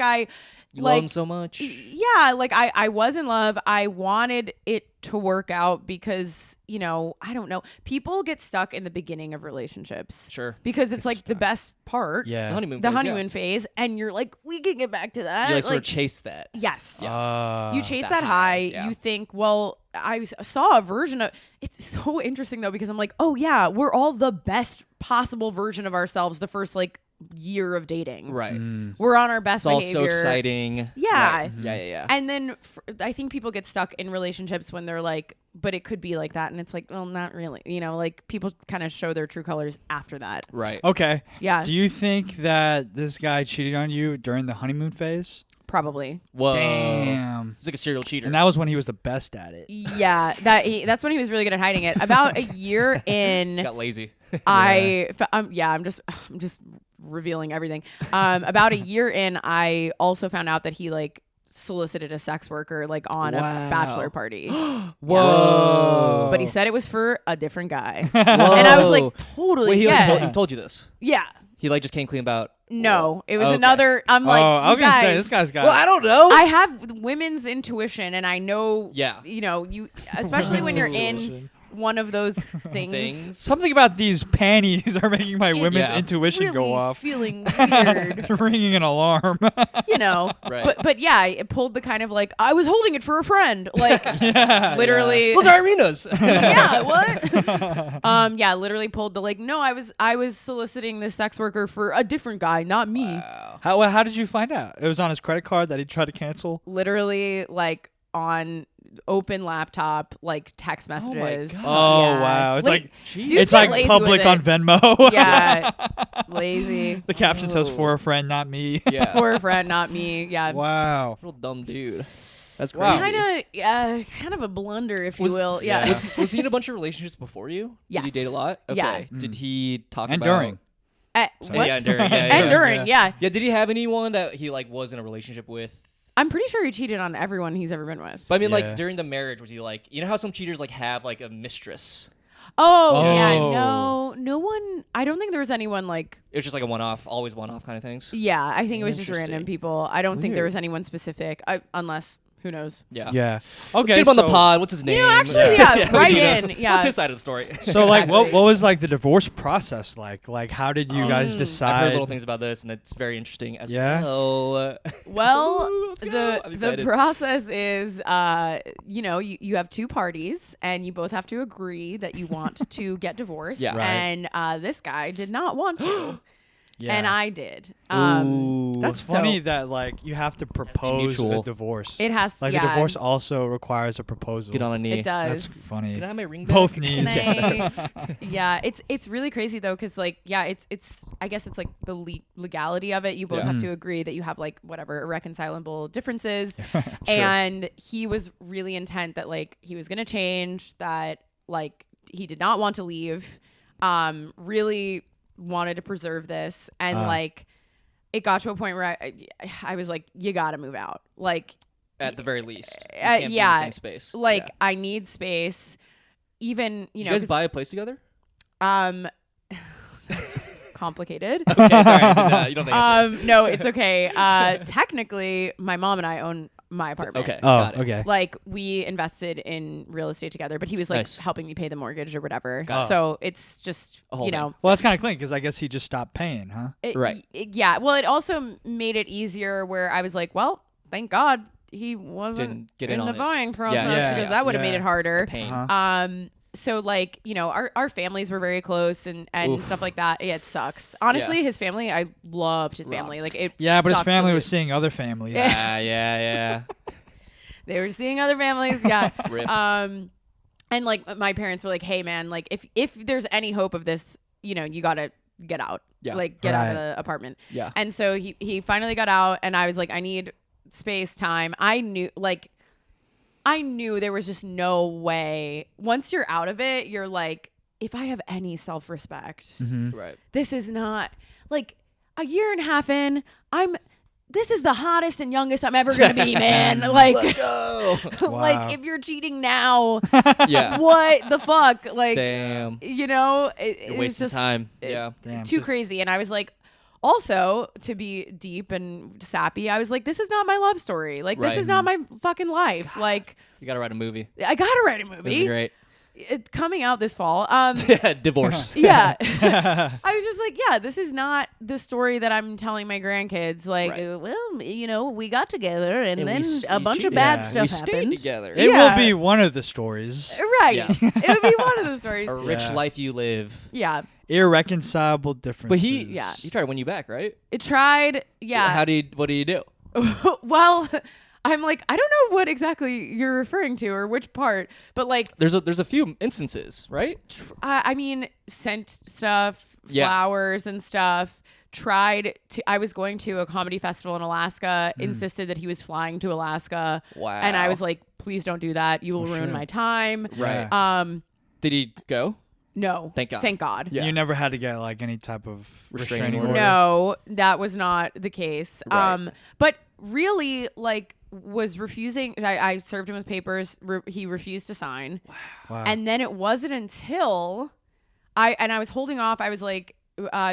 You like, love him so much. yeah, like I was in love. I wanted it to work out because, I don't know. People get stuck in the beginning of relationships. Sure. Because it's like the best part. Yeah. The honeymoon The phase, honeymoon phase, and you're like, we can get back to that. You like sort of chase that. yes. that You chase that high, high. yeah. You think, well, I saw a version of. It's so interesting though, because I'm like, oh yeah, we're all the best possible version of ourselves the first like year of dating. Right. We're on our best It's all behavior. so exciting. Yeah. Right. Yeah. And then I think people get stuck in relationships when they're like, but it could be like that, and it's like, well, not really. Like people kind of show their true colors after that. Right. Okay. Yeah. Do you think that this guy cheated on you during the honeymoon phase? Probably. Whoa. Damn. He's like a serial cheater. And that was when he was the best at it. Yeah. That's when he was really good at hiding it. About a year in. got lazy. I'm just revealing everything. About a year in, I also found out that he like solicited a sex worker like on a bachelor party. Whoa. But he said it was for a different guy. And I was like, totally. Wait, yeah. he told you this? Yeah. He like just came clean about. No, it was Okay. another. I'm like, I was you gonna say guys, this guy's got. Well, I don't know. I have women's intuition, and I know. Yeah. You know, you especially when you're in one of those things. Something about these panties are making my women's Yeah. intuition really go off. feeling weird. Ringing an alarm. You know, Right. but yeah, it pulled the kind of like I was holding it for a friend, like literally. Those are Irina's. Yeah, what? Yeah, literally pulled the like. No, I was soliciting this sex worker for a different guy, not me. Wow. How did you find out? It was on his credit card that he tried to cancel. Literally, like on open laptop, like text messages. God. Oh Yeah. wow! It's like dudes it's get like lazy public with on it. Venmo. Yeah, lazy. The caption says "for a friend, not me." Yeah. For a friend, not me. Yeah. Wow. Real dumb dude. That's Wow. crazy. Kind of a blunder, if Was- you will. Yeah. Was he in a bunch of relationships before you? Yes. Did he date a lot? Okay. Yeah. Did he talk And about during. What? Yeah, during. Yeah, And during, yeah. Yeah, did he have anyone that he like was in a relationship with? I'm pretty sure he cheated on everyone he's ever been with. But I mean, Yeah. like during the marriage, was he like, you know how some cheaters like have like a mistress? Oh, yeah, Oh. no one. I don't think there was anyone like. It was just like a one-off, always one-off kind of things. Yeah, I think it was just Interesting. random people. I don't think there Weird. was anyone specific, unless who knows. Yeah. Yeah. Let's Okay. get him on the so- pod. What's his name? You know, actually, yeah, we right need to- in. Yeah. What's his side of the story? So like, what was like the divorce process like? Like, how did you guys I've decide? heard little things about this, and it's very interesting as Yeah? well. Well, Ooh, let's go. I'm the excited. process is, you have two parties, and you both have to agree that you want to get divorced. Yeah. Right. And this guy did not want to, Yeah. and I did. Ooh. That's so- funny that like you have to propose a mutual. divorce. It has to. like Yeah, a divorce also requires a proposal. Get on a knee. it does. That's funny. Can I have my ring back? Both Can knees. I- yeah, it's really crazy though, because like it's I guess it's like the legality of it. You both Yeah. have to agree that you have like whatever irreconcilable differences, Sure. and he was really intent that like he was gonna change, that like he did not want to leave, really wanted to preserve this, and like it got to a point where I was like, you gotta move out, like. At the very least. You can't be in the Yeah, same space. like Yeah. I need space, even You know guys 'cause, buy a place together? that's complicated. Okay, sorry. You don't think it's No, it's okay. Technically, my mom and I own my apartment. Okay. Oh, got it. okay. Like we invested in real estate together, but he was like Nice. helping me pay the mortgage or whatever. Got it. So it's just A whole you thing. know. Well, that's kind of clean because I guess he just stopped paying, huh? Right. Yeah. Well, it also made it easier where I was like, well, thank God he wasn't Didn't get in in on the it. buying process Yeah, because yeah, that would have yeah. made it harder. Pain. Uh-huh. So like, you know, our families were very close and Oof. stuff like that. Yeah, it sucks. Honestly, his family, I loved his family. Rocked. Like it. Yeah, but his sucked to family lose. was seeing other families. Yeah. They were seeing other families. Yeah. Rip. And like my parents were like, hey man, like if there's any hope of this, you know, you gotta get out. Yeah. Like get out of Right. the apartment. Yeah. And so he finally got out, and I was like, I need space, time. I knew there was just no way. Once you're out of it, you're like, if I have any self-respect, Right. this is not like a year and a half in. This is the hottest and youngest I'm ever gonna be, man. Like, Let's go. Wow. like if you're cheating now, Yeah. what the fuck? Like, Damn. you know, You're it's wasting just time. Yeah. Damn. too So- crazy. And I was like, also to be deep and sappy, I was like, this is not my love story. Like, this Right. is not my fucking life. Like, You got to write a movie. I gotta write a This is movie. great. It's coming out this fall. Yeah, divorce. Yeah. I was just like, yeah, this is not the story that I'm telling my grandkids. Like, Right. well, you know, we got together and And we then s- a we bunch of cheated. bad Yeah. stuff We stayed happened. together. It Yeah. will be one of the stories. Right. Yeah. It would be one of the stories. A rich Yeah. life you live. Yeah. Irreconcilable differences. But he tried to win you back, right? It tried. Yeah. What do you do? Well, I'm like, I don't know what exactly you're referring to or which part, but like, There's a few instances, right? I mean, sent stuff, Yeah. flowers and stuff. I was going to a comedy festival in Alaska, insisted that he was flying to Alaska. Wow. And I was like, please don't do that. You will ruin sure. my time. Right. Did he go? No. Thank God. Thank God. Yeah. You never had to get like any type of Restraining restraining order. order. No, that was not the case. Right. But really, like, was refusing. I served him with papers. He refused to sign. Wow. And then it wasn't until I was holding off. I was like,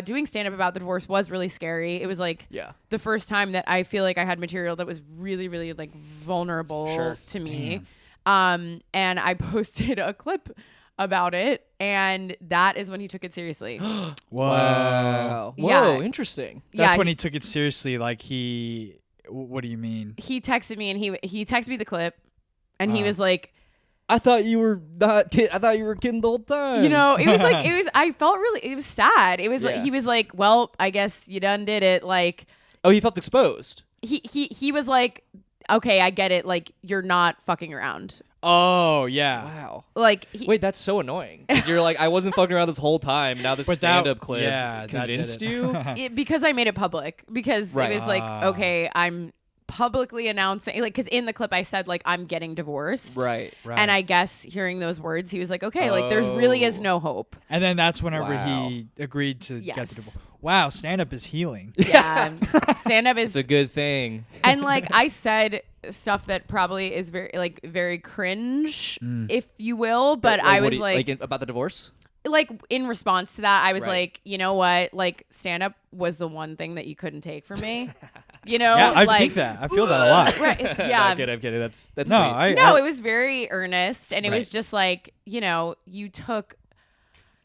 doing stand-up about the divorce was really scary. It was like the first time that I feel like I had material that was really, really like vulnerable to me. And I posted a clip about it, and that is when he took it seriously. Whoa. Wow. Yeah. Whoa, interesting. That's when he took it seriously. Like what do you mean? He texted me, and he texted me the clip, and he was like, I thought you were not kidding. I thought you were kidding the whole time. you know, it was like, I felt really, it was sad. It was like, he was like, well, I guess you done did it. Like, oh, he felt exposed. He was like, okay, I get it. Like, you're not fucking around. Oh, yeah. Wow. Like, wait, that's so annoying. 'Cause you're like, I wasn't fucking around this whole time. Now this stand-up clip convinced you? Because I made it public. Because it was like, okay, I'm publicly announcing, like, because in the clip I said, like, I'm getting divorced. Right. And I guess hearing those words, he was like, okay, like, there's really is no hope. And then that's whenever he agreed to get the divorce. Wow, stand-up is healing. Yeah. Stand-up is... It's a good thing. And, like, I said stuff that probably is very cringe, if you will, but I was like about the divorce? Like, in response to that, I was like, you know what? Like, stand-up was the one thing that you couldn't take from me. You know? Yeah, I like, think that. I feel that a lot. Right. Yeah. I'm kidding. That's no, sweet. It was very earnest, and it was just like, you know, you took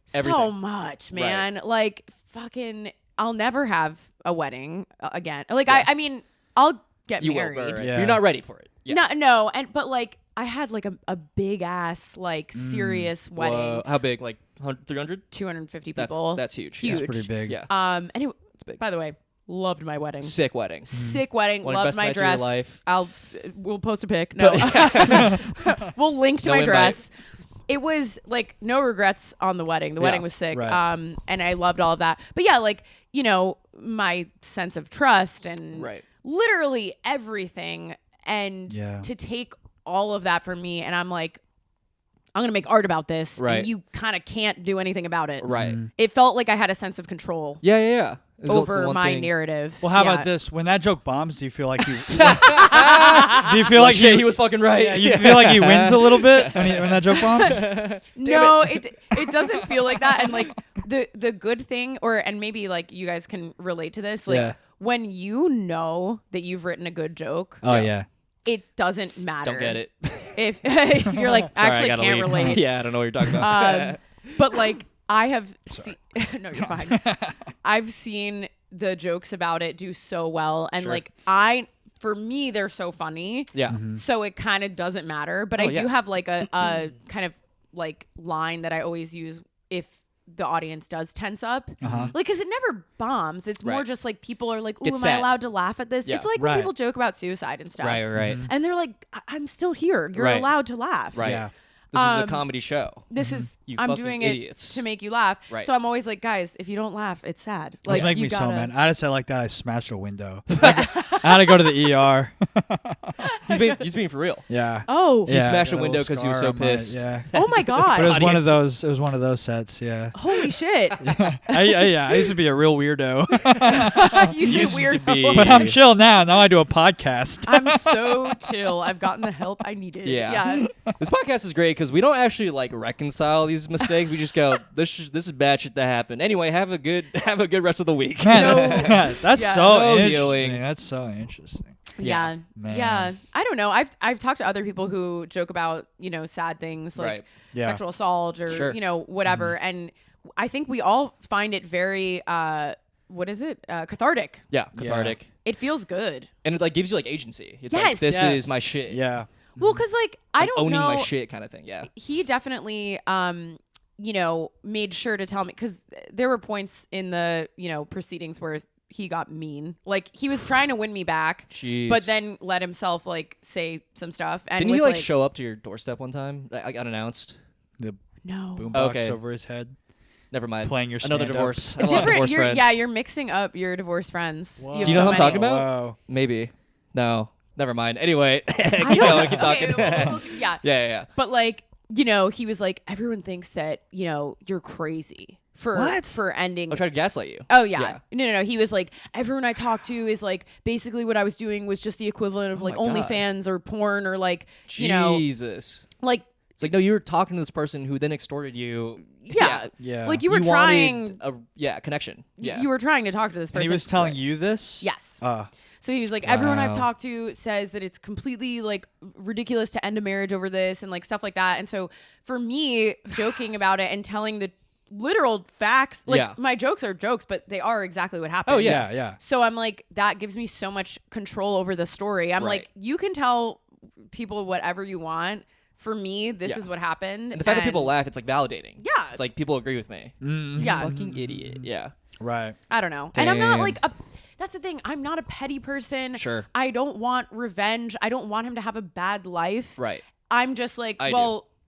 so much, man. Right. Like, fucking, I'll never have a wedding again. Like, I mean, I'll get married. Will, right. Yeah. You're not ready for it. Yeah. No, but like, I had like a big ass, like, serious wedding. Whoa. How big? Like 300? 250 people. That's huge. That's pretty big. Yeah. And it's big. By the way, loved my wedding. Sick wedding. Sick wedding. One of the loved best my nights dress. of your life. We'll post a pic. No. We'll link to my dress. It was like no regrets on the wedding. The wedding was sick. Right. And I loved all of that. But yeah, like, you know, my sense of trust and literally everything. And to take all of that from me, and I'm like, I'm going to make art about this. Right. And you kind of can't do anything about it. Right. It felt like I had a sense of control. Yeah. Over my narrative. Well, how about this? When that joke bombs, do you feel like you... do you feel like he was fucking right? Yeah, you feel like he wins a little bit when that joke bombs? No, it doesn't feel like that. And like the good thing, and maybe like you guys can relate to this, like when you know that you've written a good joke. Oh, yeah. It doesn't matter. Don't get it. If you're like, actually can't relate. Yeah, I don't know what you're talking about. But like, I have seen, no, you're fine. I've seen the jokes about it do so well. And like, for me, they're so funny. Yeah. Mm-hmm. So it kind of doesn't matter. But I do have like a kind of like line that I always use if the audience does tense up. Like, cause it never bombs. It's more just like people are like, ooh, am I allowed to laugh at this? It's like when people joke about suicide and stuff. Right. And they're like, I'm still here. You're allowed to laugh. Right. Yeah. This is a comedy show. This is, you I'm doing idiots. it to make you laugh. Right. So I'm always like, guys, if you don't laugh, it's sad. Like, This make me so mad. I just said like that. I smashed a window. I had to go to the ER. He's being for real. Yeah. Oh. He smashed a window because he was so pissed. Oh my God. But it was one of those. It was one of those sets. Yeah. Holy shit. I used to be a real weirdo. You used to be. But I'm chill now. Now I do a podcast. I'm so chill. I've gotten the help I needed. Yeah. This podcast is great because we don't actually like reconcile these mistakes. We just go, this is bad shit that happened. Anyway, have a good rest of the week. Man, that's so interesting. Healing. That's so interesting. Yeah. Man. Yeah. I don't know. I've talked to other people who joke about, you know, sad things like sexual assault or, you know, whatever. And I think we all find it very, what is it? Cathartic. Yeah. Cathartic. It feels good. And it like gives you like agency. It's like, this is my shit. Yeah. Well, because like, I don't owning know. my shit kind of thing. Yeah. He definitely, you know, made sure to tell me, because there were points in the, you know, proceedings where he got mean. Like, he was trying to win me back, but then let himself like say some stuff. And didn't he like show up to your doorstep one time, like unannounced? The no boombox over his head. Never mind. Playing your another stand-up. divorce. Different. You're mixing up your divorce friends. Do you know what I'm talking about? Whoa. Maybe. No. Never mind. Anyway, I don't know. Keep talking. Yeah. Yeah. But like, you know, he was like, everyone thinks that, you know, you're crazy. for ending. I'll try to gaslight you. Oh yeah. No. He was like, everyone I talked to is like, basically what I was doing was just the equivalent of like OnlyFans or porn or like, Jesus. Like, it's like, no, you were talking to this person who then extorted you. Yeah. Like you were trying a connection. Yeah. You were trying to talk to this person. And he was telling you this? Yes. So he was like, everyone I've talked to says that it's completely like ridiculous to end a marriage over this and like stuff like that. And so for me, joking about it and telling the literal facts, like my jokes are jokes, but they are exactly what happened. Oh yeah. So I'm like, that gives me so much control over the story. I'm like, you can tell people whatever you want. For me, this is what happened. And the fact that people laugh, it's like validating. Yeah. It's like people agree with me. Yeah. Fucking idiot. Yeah. Right. I don't know. Damn. And I'm not like that's the thing. I'm not a petty person. Sure. I don't want revenge. I don't want him to have a bad life. Right. I'm just like,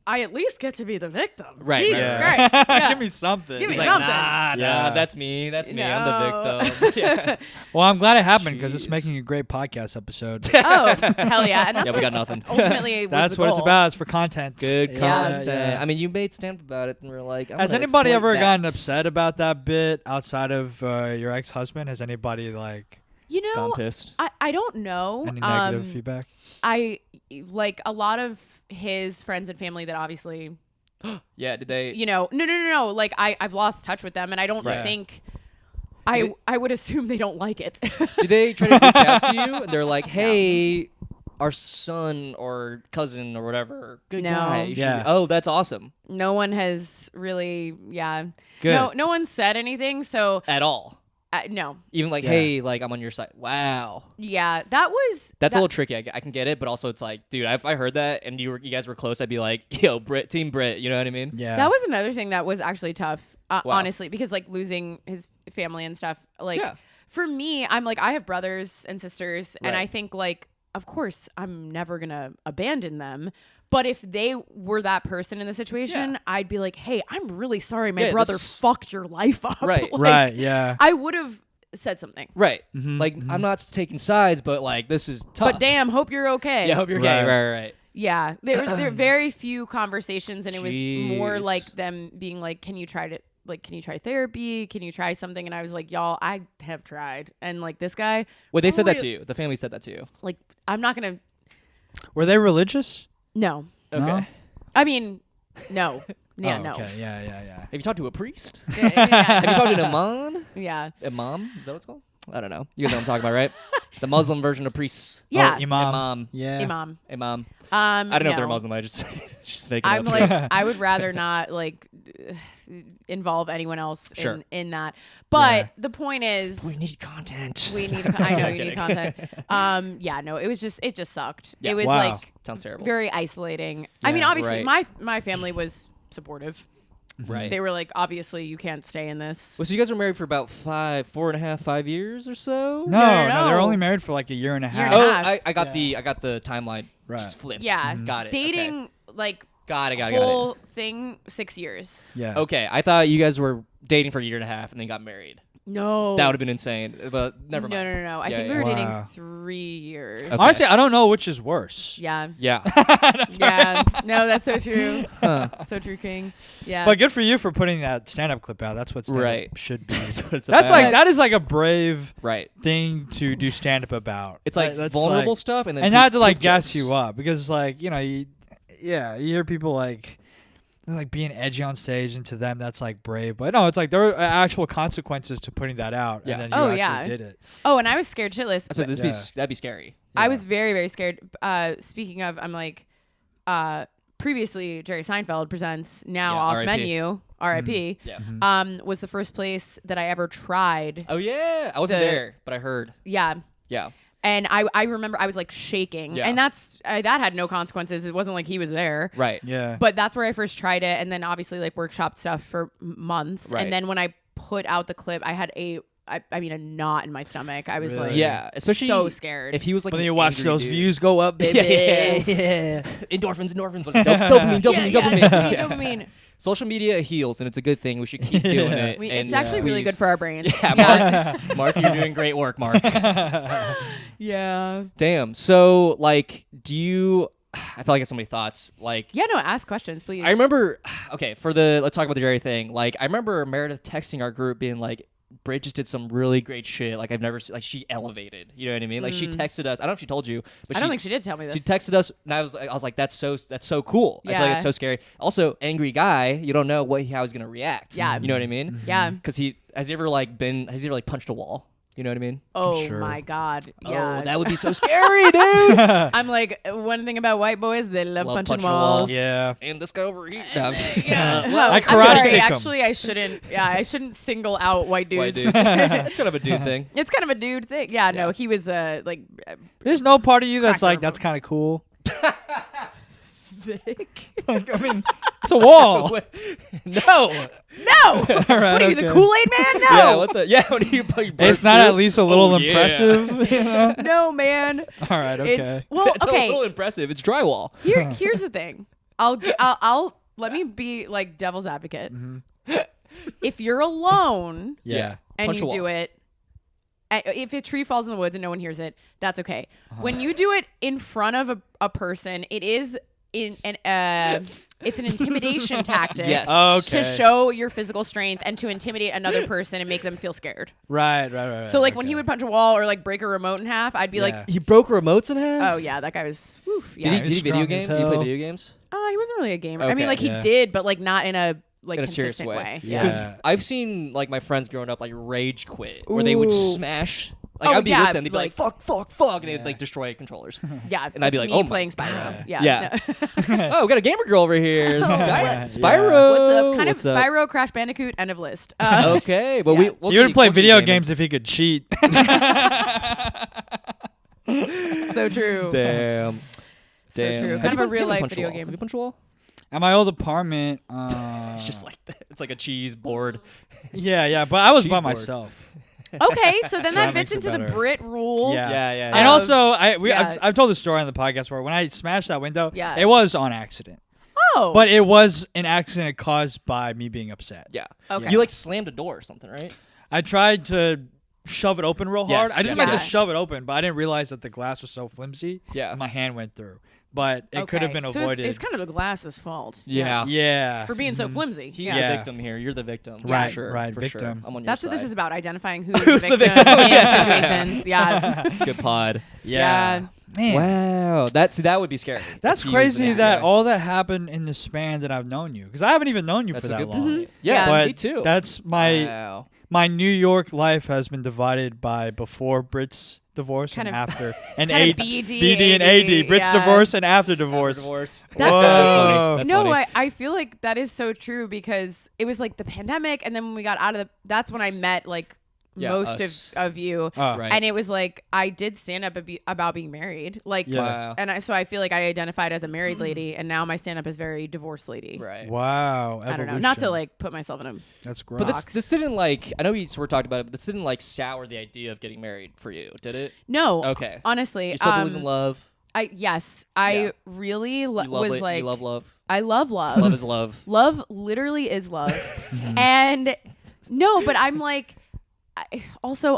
I at least get to be the victim. Right. Jesus Christ. Yeah. Give me something. Give me Like, something. nah, that's me. That's me. I'm the victim. Yeah. Well, I'm glad it happened because it's making a great podcast episode. Oh, hell yeah. And that's Yeah, we got nothing. Ultimately, That's was the what it's goal. about. It's for content. Good content. Yeah. I mean, you made stand about it, and we're like, Has anybody ever gotten upset about that bit outside of your ex-husband? Has anybody like You know, gone pissed? I don't know. any negative feedback? I like a lot of his friends and family that obviously, Yeah, did they? no. Like I've lost touch with them, and I don't think I would assume they don't like it. Did they try to reach out to you? And they're like, hey, our son or cousin or whatever, good No. guy. You should- Yeah. Oh, that's awesome. No one has really, Good. No one said anything. So At all. no, Even like, hey, like I'm on your side. Wow. yeah, that was That's a little tricky. I can get it, but also it's like, dude, if I heard that and you guys were close, I'd be like, yo, Team Britt, you know what I mean? Yeah. That was another thing that was actually tough, Wow. honestly, because like losing his family and stuff. Like for me, I'm like, I have brothers and sisters, and Right. I think like, of course, I'm never gonna abandon them. But if they were that person in the situation, I'd be like, hey, I'm really sorry my brother fucked your life up. Right. Like, Right. Yeah. I would have said something. Right. Like, I'm not taking sides, but like, this is tough. But damn, hope you're okay. Yeah, hope you're okay. Right. Right. Yeah, there were very few conversations, and it was more Jeez. like them being like, "Can you try therapy? Can you try something?" And I was like, "Y'all, I have tried." And like this guy, Well, they said that to you. The family said that to you. like, I'm not gonna. Were they religious? No, Okay. No? I mean, no, yeah, Oh, no, Okay. Yeah. Have you talked to a priest? yeah, Have you talked to an imam? yeah. Imam? Is that what it's called? I don't know. You guys know what I'm talking about, right? The Muslim version of priests. Yeah. Oh, imam. Imam. Yeah. Imam. Imam. I I don't know if they're Muslim. I just make it I'm up. like, I would rather not like involve anyone else Sure. in that. But Yeah. the point is, we need content. we need. I know you I'm need content. Yeah, no, it just sucked. Yeah. It was Wow. like Sounds terrible. very isolating. I mean, Yeah, obviously, right. my family was supportive. Right. They were like, obviously, you can't stay in this. Well, so you guys were married for about 5 years or so? No, they're no. only married for like a year and a half. and a Oh, half. I got the timeline Right. just flipped. Yeah, Got it. dating like Got it. whole thing 6 years. Yeah. Okay, I thought you guys were dating for a year and a half and then got married. No, That would have been insane, but never mind. No. I Yeah, think yeah. we were dating Wow. 3 years. Okay. Honestly, I don't know which is worse. Yeah. Yeah. Yeah. No, that's so true. So true, King. Yeah. But good for you for putting that stand-up clip out. That's what stand-up Right. should be. That's what it's That's about. like that is like a brave Right. thing to do stand-up about. It's like That's vulnerable like- stuff and then and not to like poop gas jokes. you up because like you hear people like being edgy on stage, and to them that's like brave, but no, it's like there are actual consequences to putting that out, Yeah. and then you actually did it. Oh, and I was scared shitless. That's what but that'd be scary. I was very, very scared. Speaking of, I'm like, previously Jerry Seinfeld presents, now Yeah, off R.I.P. menu, R.I.P. Yeah. Was the first place that I ever tried. Oh yeah, I wasn't The- there, but I heard. Yeah. Yeah. And I remember I was like shaking, Yeah. and that had no consequences. It wasn't like he was there. Right. Yeah. But that's where I first tried it, and then obviously like workshopped stuff for months. Right. And then when I put out the clip, I had a knot in my stomach. I was Really? like, Yeah, especially so scared. If he was like, But then an you watch angry those dude. views go up, baby. Yeah. Endorphins. Dopamine. yeah, Yeah. dopamine. Social media heals, and it's a good thing. We should keep doing it. It's and, actually really please- good for our brains. Yeah, Mark, you're doing great work, Mark. Yeah. Damn. So, like, do you? I felt like I have so many thoughts. Like, Yeah, no, ask questions, please. I remember, okay, let's talk about the Jerry thing. Like, I remember Meredith texting our group being like, Britt just did some really great shit. Like, I've never seen, like, she elevated. You know what I mean? Like, she texted us. I don't know if she told you, but I don't think she did tell me this. She texted us, and I was like, that's so cool. I feel like Yeah. it's so scary. Also, angry guy, you don't know how he's gonna react. Yeah. You know what I mean? Yeah. Because has he ever punched a wall? You know what I mean? Oh Sure. my God. Yeah. Oh, that would be so scary, dude. I'm like, one thing about white boys, they love punching walls. Yeah. And this guy over here. No, Well, I I'm karate sorry. kick 'em. Actually, I shouldn't. Yeah, I shouldn't single out white dudes. white dudes. That's kind of a dude thing. It's kind of a dude thing. Yeah, no, he was like There's no part of you that's Cracker. like, that's kind of cool. Vic. Like, I mean, it's a wall. No. No. All right, What are you, okay. the Kool-Aid man? No. Yeah. What the? Yeah. When you It's not at least a little Oh, yeah. impressive. You know? No, man. All right, okay. It's well, It's a okay. little impressive. It's drywall. Here's the thing. I'll let me be like devil's advocate. If you're alone Yeah. and Punch a you wall. do it, if a tree falls in the woods and no one hears it, that's okay. When you do it in front of a person, it is it's an intimidation tactic. Yes. Okay. To show your physical strength and to intimidate another person and make them feel scared. Right. So like when he would punch a wall or like break a remote in half, I'd be like, He broke remotes in half. oh yeah, that guy was. Woof, yeah. Did he video strong game? as Did he play hell. video games? He wasn't really a gamer. I Okay. mean, like he Yeah. did, but like not in a like In a serious consistent way. Yeah. Because I've seen like my friends growing up like rage quit, where they would Ooh. smash. Like Oh, I'd be yeah, with them, they'd be like fuck, and they'd like destroy controllers. Yeah, And I'd be that's like, me oh my playing Spyro. Yeah. Yeah. no. Oh, we got a gamer girl over here. Yeah. Spyro. What's up? Kind What's of up? Spyro, Crash Bandicoot, end of list. Okay, but Yeah. we'll He would keep- play we'll keep video gaming. games if he could cheat. So true. Damn. So Damn. true. Have Kind you of a real life punched video wall? game. Have you punched a wall? At my old apartment, It's just like that. It's like a cheese board. yeah, but I was Cheese by board. myself. Okay, so then that that fits makes it into the better. Brit rule. Yeah. yeah. And Of- also, yeah. I've told the story on the podcast where when I smashed that window, Yeah. it was on accident. Oh. But it was an accident caused by me being upset. Yeah. Okay. You like slammed a door or something, right? I tried to shove it open real hard. Yes, I just yes, meant to yes. shove it open, but I didn't realize that the glass was so flimsy. Yeah. and my hand went through. But it could have been So avoided. it's kind of the glass's fault. Yeah. yeah. For being so flimsy. He's yeah. the Yeah. victim here. You're the victim. Right, For sure. right, For victim. Sure. I'm on your That's what this side. is about, identifying who's Who's the the victim victim? in Yeah. situations. Yeah. It's a good pod. yeah. Man. Wow. That would be scary. That's If he was crazy the bad that guy. all that happened in the span that I've known you. Because I haven't even known you That's for a that good long. point. Yeah, Yeah. But me too. that's Wow. my New York life has been divided by before Britt's divorce Kind and of- after. And kind A- of BD, BD and AD. Britt's yeah. divorce and after divorce. Divorce. That's Whoa. funny. That's no, funny. I feel like that is so true because it was like the pandemic, and then when we got out of that's when I met like Yeah, most us. of you, Oh. Right. and it was like I did stand up about being married, like, Yeah. Wow. and so I feel like I identified as a married lady, and now my stand up is very divorced lady. Right. Wow. I don't know, not to evolution. like put myself in a That's great. But box. this didn't like. I know we sort of talked about it, but this didn't like sour the idea of getting married for you, did it? no. Okay. Honestly, You still believe in love? I Yeah. really You love was it? like You love love. I love love. Love is love. Love literally is love. And no, but I'm like,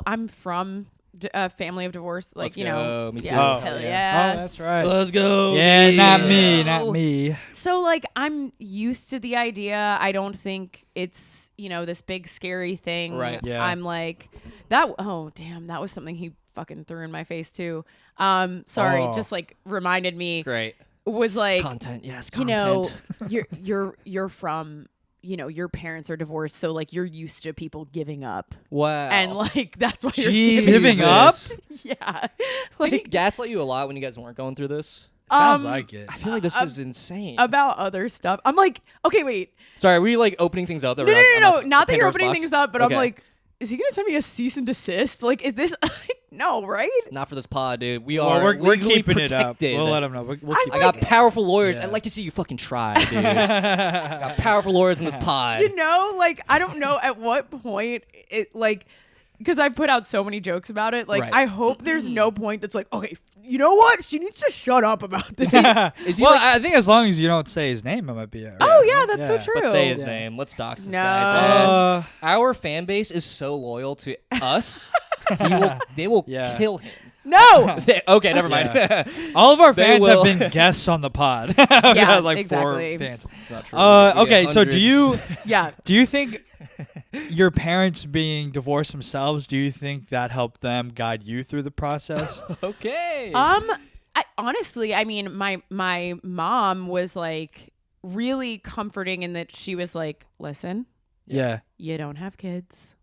I'm from a family of divorce. Like, Let's you know. go. Me yeah, too. Oh, hell yeah. yeah. Oh, that's right. Let's go. Yeah, not me, No. not me. So like I'm used to the idea. I don't think it's, this big scary thing. Right. Yeah. I'm like that. Oh, damn. That was something he fucking threw in my face too. Sorry. Oh. Just like reminded me Great. was like, Content. Yes. you Content. know, you're from, your parents are divorced, so like you're used to people giving up, Wow. and like that's why you're Jeez. giving Giving up? Yeah, Did he like gaslight you a lot when you guys weren't going through this? Sounds Um, like it. I feel like this is insane. about other stuff. I'm like, okay, wait, Sorry, are we like opening things up? That no, we're no, not- no, I'm not that you're Pandora's opening box? things up, but Okay. I'm like, is he gonna send me a cease and desist? Like, is this no, right? Not for this pod, dude. We Well, are. we're legally keeping it up. protected. We'll let them know. We'll keep I got powerful lawyers. Yeah. I'd like to see you fucking try, dude. Got powerful lawyers in this pod. Like I don't know at what point it like. Because I've put out so many jokes about it. Like, Right. I hope there's no point that's like, okay, you know what? She needs to shut up about this. Is he well, like- I think as long as you don't say his name, it might be. Oh, yeah, that's so true. Let's say his Yeah. name. Let's dox this No. guy's ass. Our fan base is so loyal to us. They will Yeah. kill him. No. Okay, never mind. Yeah. All of our They fans will- have been guests on the pod. Yeah, like exactly. 4 fans. It's not true. Okay, so do you Yeah. think your parents being divorced themselves, do you think that helped them guide you through the process? Okay. Honestly, I mean, my mom was like really comforting in that she was like, listen, Yeah. you don't have kids.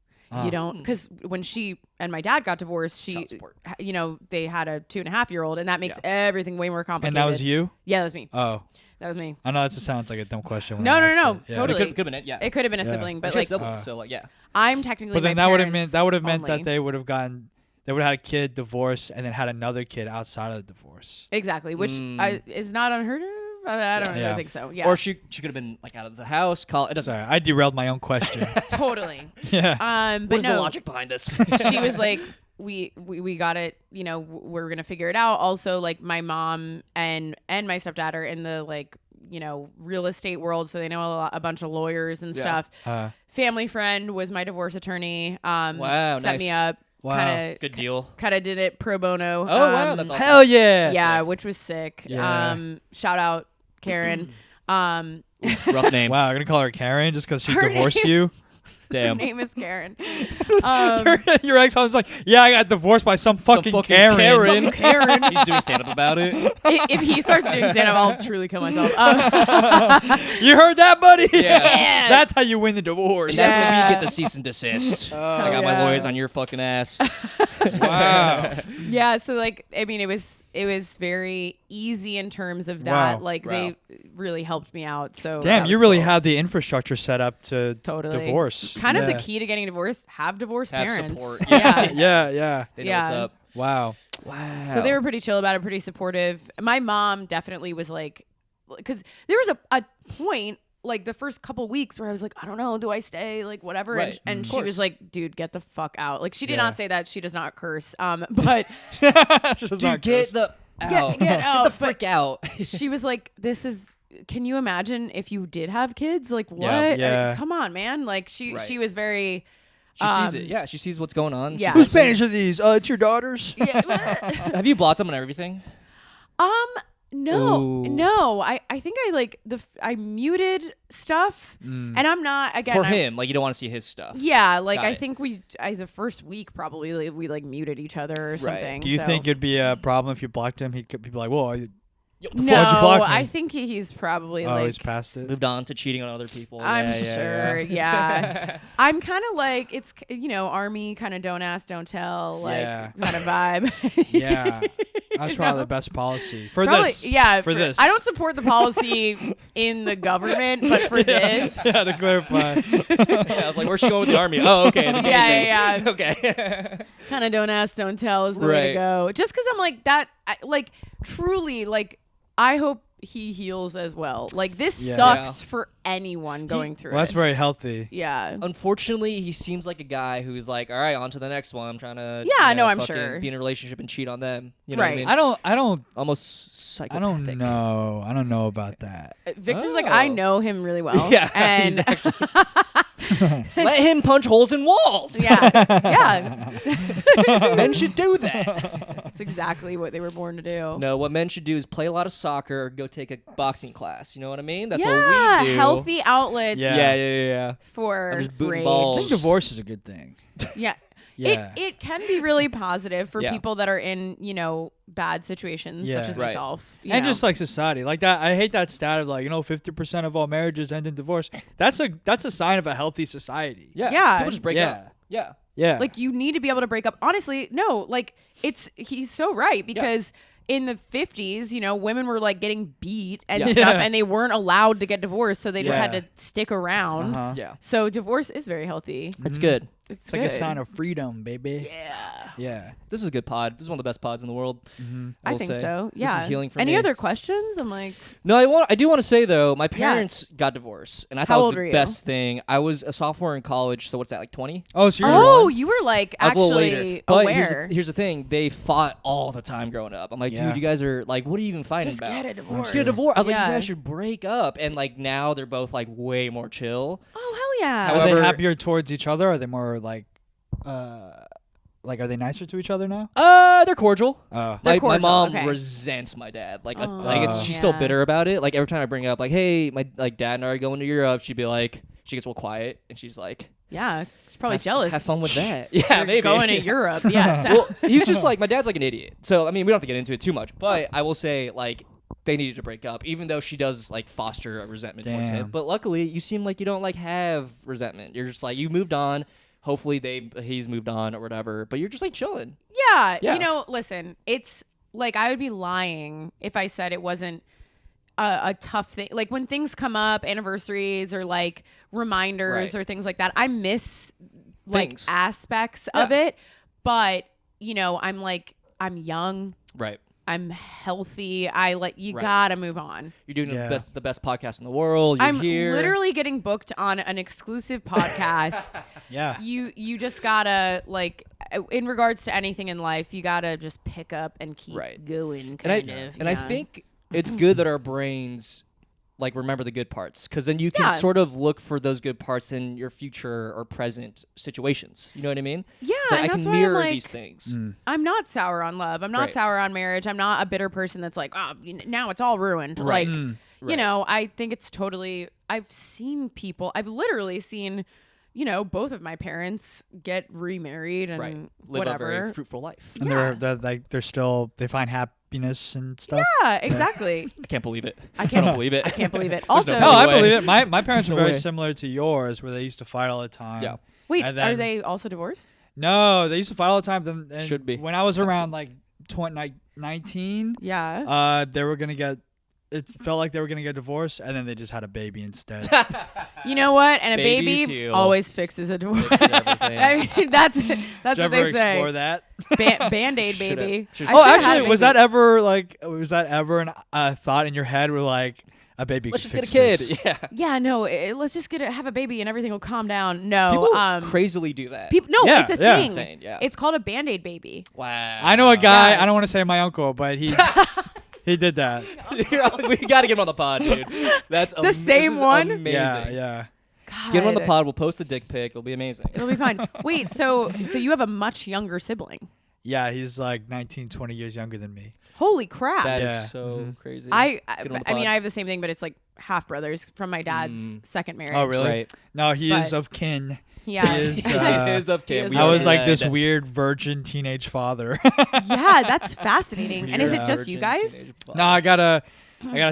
You don't, because when she and my dad got divorced, Child support. they had a 2.5-year-old, and that makes everything way more complicated. And that was you? Yeah, that was me. Oh. That was me. I know that sounds like a dumb question. when No, I no, asked no, it. Yeah. totally. It could have been it. Yeah. It could have been a Yeah. sibling, but She has like siblings, so like yeah. I'm technically. But then my that would have parents meant only. that they would have had a kid divorced and then had another kid outside of the divorce. Exactly, which is not unheard of. I don't Yeah. think so. Yeah, Or she could have been like out of the house. It doesn't. Sorry, I derailed my own question. totally. Yeah. But What is no, the logic behind this? she was like, we got it. We're gonna figure it out. Also, like my mom and my stepdad are in the like real estate world, so they know a bunch of lawyers and stuff. Family friend was my divorce attorney. Wow, set nice. me up. Wow. Good deal. Kind of did it pro bono. Oh wow, that's awesome. Hell yeah. Yeah, which was sick. Yeah. Shout out Karen. Rough name. Wow, I'm gonna call her Karen just because she Her divorced name- you. Her Damn. name is Karen. Your ex-husband's like, yeah, I got divorced by some fucking Karen. Some Karen. He's doing stand up about it. If he starts doing stand-up, I'll truly kill myself. You heard that, buddy? Yeah. That's how you win the divorce. And that's when Yeah. we get the cease and desist. I got my yeah. lawyers on your fucking ass. Wow. Yeah, so like I mean it was very easy in terms of that. Wow. Like Wow. they really helped me out. So Damn, that you was really cool. had the infrastructure set up to Totally. divorce. Kind of the Yeah. key to getting divorced, have divorced Have parents. support. Yeah. Yeah. They know what's Yeah. up. Wow. Wow. So they were pretty chill about it, pretty supportive. My mom definitely was like, because there was a point like the first couple weeks where I was like, I don't know, do I stay? Like whatever. Right. And Of she course. was like, dude, get the fuck out. Like she did Yeah. not say that. She does not curse. But Dude, get the out. get out. Get the frick out. she was like, this is, can you imagine if you did have kids? Like what? Yeah. Come on, man. Like she Right. was very, She sees it. Yeah, she sees what's going on. Yeah. Whose panties are these? It's your daughter's. yeah. Have you blocked them and everything? No, Ooh. no. I think I like I muted stuff, and I'm not again For I'm- him, like you don't want to see his stuff. Yeah, like Got I it. think the first week probably like, we like muted each other or something. Do you so. think it'd be a problem if you blocked him? He'd be like, whoa, No, why'd you block me? I think he's probably like. he's past it. Moved on to cheating on other people. I'm Yeah, sure. Yeah. I'm kind of like it's army kind of don't ask, don't tell like Yeah. kind of vibe. Yeah. That's probably the best policy for Probably, this. yeah. For this. I don't support the policy in the government, but for this. Yeah, to clarify. Yeah, I was like, where's she going with the army? Oh, okay. the Yeah, Navy. Okay. Kind of don't ask, don't tell is the way Right. to go. Just because I'm like that, like truly, like I hope he heals as well. Like this Yeah. sucks for anyone going through Well, that's it. very healthy. Yeah. Unfortunately, he seems like a guy who's like, all right, on to the next one. I'm trying to Yeah, no, I'm fucking sure. be in a relationship and cheat on them. You know Right. what I mean? I don't Almost I psychopathic. don't know. I don't know about that. Victor's like, I Oh. know him really well. Yeah, And Let him punch holes in walls. yeah. Men should do that. That's exactly what they were born to do. No, what men should do is play a lot of soccer or go take a boxing class. You know what I mean? That's yeah, what we do. healthy outlets Yeah. Yeah. for I'm just booting rage. I balls. think divorce is a good thing. Yeah. Yeah. It can be really positive for Yeah. people that are in, bad situations such Yeah. as Right. myself. you And know. just like society, like that. I hate that stat of 50% of all marriages end in divorce. That's a sign of a healthy society. Yeah. Yeah. People just break Yeah. up. Yeah. Yeah. like you need to be able to break up. Honestly, no, like he's so right because in the 50s, women were like getting beat and Yeah. stuff Yeah. and they weren't allowed to get divorced, so they just had Yeah. to stick around. Uh-huh. Yeah. So divorce is very healthy. It's good. It's like a good. sign of freedom, baby. Yeah. Yeah. This is a good pod. This is one of the best pods in the world. I will think say. so. This Yeah. is healing for Any me. other questions? I'm like, No, I do want to say though, my parents got divorced, and I thought How it old was were the you? best thing. I was a sophomore in college, so what's that, like 20? Oh, so you're oh, one? you were like I was a little actually later. But aware. here's the thing: they fought all the time growing up. I'm like, Yeah. dude, you guys are like, what are you even fighting Just about? get a divorce. Just get a divorce. I was like, Yeah. you guys should break up. And like now they're both like way more chill. Oh hell yeah! Are However- they happier towards each other? Or are they more like like, are they nicer to each other now? They're cordial. They're My cordial, mom okay. resents my dad. Like, she's yeah. still bitter about it. Like every time I bring up, like, hey, my dad and I are going to Europe, she'd be like, she gets real quiet, and she's like, Yeah, she's probably jealous. Have fun with that. Yeah, You're maybe going to Europe. Yeah. So. Well, he's just like, my dad's like an idiot. So I mean, we don't have to get into it too much, but I will say, like, they needed to break up, even though she does like foster a resentment towards him. But luckily, you seem like you don't like have resentment. You're just like, you moved on. Hopefully he's moved on or whatever, but you're just like chilling. Yeah. Yeah. You know, listen, it's like I would be lying if I said it wasn't a tough thing. Like when things come up, anniversaries or like reminders or things like that, I miss like aspects of it. But, you know, I'm young. Right. I'm healthy. You gotta move on. You're doing the best podcast in the world. You're I'm here. literally getting booked on an exclusive podcast. Yeah. You just gotta, like, in regards to anything in life, you gotta just pick up and keep going, kind of. And I think it's good that our brains like remember the good parts, because then you can sort of look for those good parts in your future or present situations. You know what I mean? Yeah, so I and can that's why mirror I'm like, these things. I'm not sour on love. I'm not sour on marriage. I'm not a bitter person that's like, oh, now it's all ruined. Right. Like, you know, I think it's totally. I've literally seen, you know, both of my parents get remarried and live whatever. a very fruitful life. And they find happiness and stuff. Yeah, exactly. I can't believe it. I can't believe it. I can't believe it. Also, No, I way. believe it. My parents were No very way. similar to yours, where they used to fight all the time. Yeah. wait, And then- are they also divorced? No, they used to fight all the time. And Should be. When I was around like 19, Yeah. they were gonna get. It felt like they were gonna get divorced, and then they just had a baby instead. You know what? And a Babies baby heal. always fixes a divorce. Fixes everything. I mean, that's Did what you ever they say. explore that? Band-aid, Shoulda- baby. shoulda- I Oh, should've had actually, a was baby. that ever a thought in your head where like a baby? Let's could just get a fix kid. this? Yeah. Yeah, no. Let's just have a baby and everything will calm down. No. People crazily do that. No, Yeah, it's a yeah. thing. Insane, yeah. It's called a Band-Aid baby. Wow. I know a guy. Yeah. I don't want to say my uncle, but he he did that. We got to get him on the pod, dude. That's The same one? Amazing. Yeah. God. Get him on the pod. We'll post the dick pic. It'll be amazing. It'll be fine. Wait, so you have a much younger sibling? Yeah, he's like 19, 20 years younger than me. Holy crap! That is Yeah. so crazy. I Let's get him on the mean, pod. I have the same thing, but it's like half brothers from my dad's second marriage. Oh, really? Right. No, he is But- of kin. Yeah. He is, He is of he Cam. is We I of was already like this had- weird virgin teenage father. Yeah, that's fascinating. And is it Weird just you virgin guys? teenage No, I got a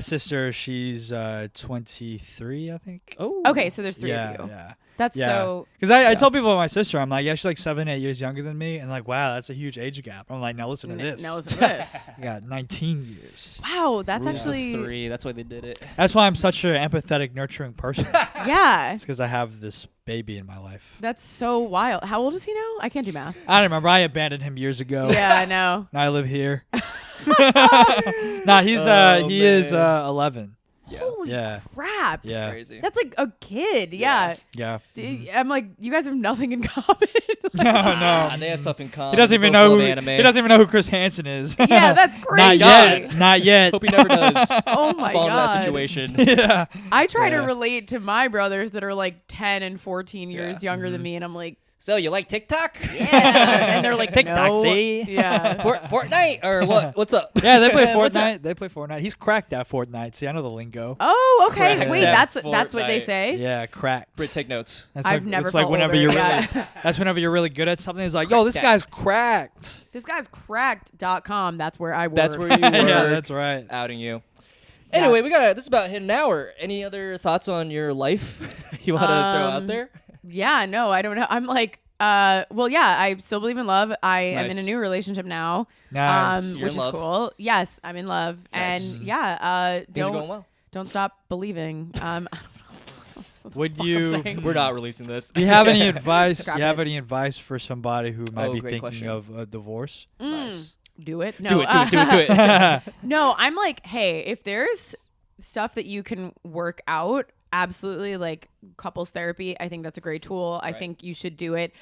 sister. She's 23, I think. Oh. Okay, so there's three yeah, of you. yeah. That's Yeah. so. Because I told people about my sister, I'm like, yeah, she's like 7, 8 years younger than me, and like, wow, that's a huge age gap. I'm like, now listen to this. Now listen to this. I got 19 years. Wow, that's Rule of actually. 3. That's why they did it. That's why I'm such an empathetic, nurturing person. Yeah, It's because I have this baby in my life. that's so wild. How old is he now? I can't do math. I don't remember. I abandoned him years ago. Yeah, I know. Now I live here. Nah, he is 11. Yeah. Holy Yeah. crap! Yeah. Crazy. That's like a kid. Yeah. Yeah. I'm like, you guys have nothing in common. No, no. They have stuff in common. He doesn't They even both know love who anime. he doesn't even know who Chris Hansen is. Yeah, that's Not crazy. yet. Not yet. Hope he never does. Oh my fall into god. that situation. Yeah. I try to Yeah. relate to my brothers that are like 10 and 14 years Yeah. younger than me, and I'm like, So you like TikTok? yeah, and they're like, TikTok, no. see? Yeah. Fortnite or what? What's up? Yeah, they play What's Fortnite. They play Fortnite. He's cracked at Fortnite. See, I know the lingo. Oh, okay. Cracked Wait, at that's what they Fortnite. say. Yeah, cracked. Britt, take notes. That's I've like, never it's like felt whenever older, you're yeah. really, that's whenever you're really good at something. It's like, yo, this guy's cracked. This guy's cracked.com. That's where I work. That's where you work. Yeah, that's right. Outing you. Anyway, this is about hit an hour. Any other thoughts on your life you want to throw out there? Yeah, no, I don't know. I'm like, well, yeah, I still believe in love. I am in a Nice. new relationship now. Nice. You're Which in is love. cool. Yes, I'm in love. Nice. And yeah, Things are going well. don't stop believing. I don't know. Would I'm you? saying. We're not releasing this. Do you have any advice? Scrap Do you have it. any advice for somebody who might be great thinking question. of a divorce? Nice. Do it. No, Do it. No, I'm like, hey, if there's stuff that you can work out, absolutely, like couples therapy, I think that's a great tool. I think you should do it.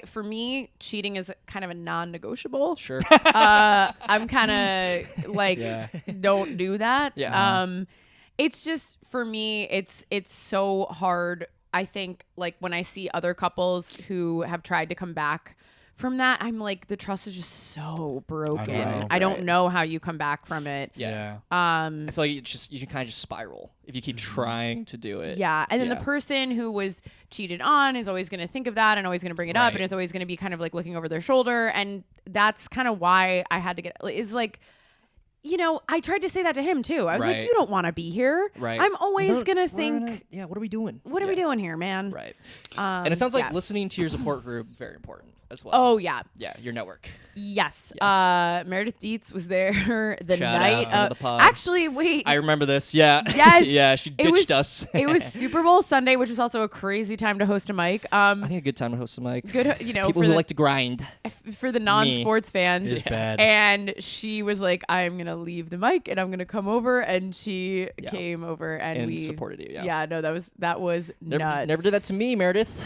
For me, cheating is kind of a non-negotiable. Sure. I'm kind of like, Yeah. don't do that. Yeah. It's just, for me, it's so hard. I think like when I see other couples who have tried to come back from that, I'm like, the trust is just so broken. know. I don't know how you come back from it. Yeah. I feel like you can kind of just spiral if you keep trying to do it. Yeah. And then the person who was cheated on is always going to think of that and always going to bring it up, and is always going to be kind of like looking over their shoulder. And that's kind of why I had to get, is like, you know, I tried to say that to him too. I was like, you don't want to be here. Right. I'm always going to think, what are we doing? What are we doing here, man? Right. And it sounds like listening to your support group, very important as well. Oh, yeah. Yeah, your network. Yes. Meredith Dietz was there the Shout night out of the pod. Actually, wait. I remember this. Yeah. Yes. Yeah, she ditched us. It was Super Bowl Sunday, which was also a crazy time to host a mic. I think a good time to host a mic. Good, you know, people who like to grind. For the non-sports fans. It's bad. And she was like, I'm going to leave the mic and I'm going to come over. And she came over and we supported you. Yeah, no, that was nuts. Never did that to me, Meredith.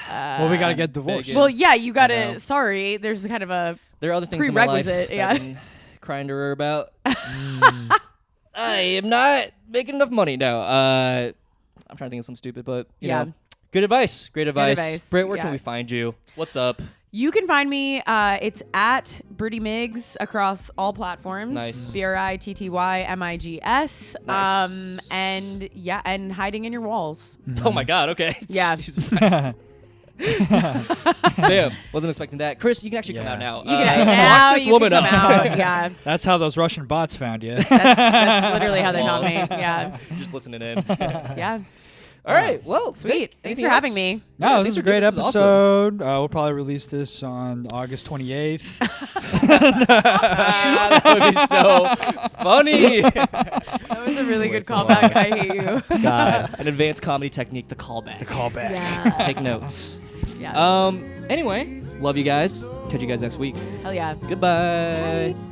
Well, we got to get divorced. Well, yeah, you got to, sorry, there's kind of a there are other things in my life prerequisite, that I've been crying to her about. I am not making enough money. No. I'm trying to think of something stupid, but you know. Good advice. Great advice. Britt, where can we find you? What's up? You can find me. It's at Britt Migs across all platforms. Nice. BRITTYMIGS. Nice. And hiding in your walls. Oh my God. Okay. Yeah. Jesus Christ. Damn, wasn't expecting that. Chris, you can actually come out now. You can now. Lock this You woman can come up. out. Yeah. That's how those Russian bots found you. That's literally how they found me. Yeah. Just listening in. Yeah. All right. Well, Sweet. Thanks Anything for having else? me. No, this is a great This is awesome. episode. We'll probably release this on August 28th. That would be so funny. That was a really good callback. I hate you. God, an advanced comedy technique, the callback. The callback. Yeah. Take notes. Yeah. Anyway, love you guys. Catch you guys next week. Hell yeah. Goodbye. Bye.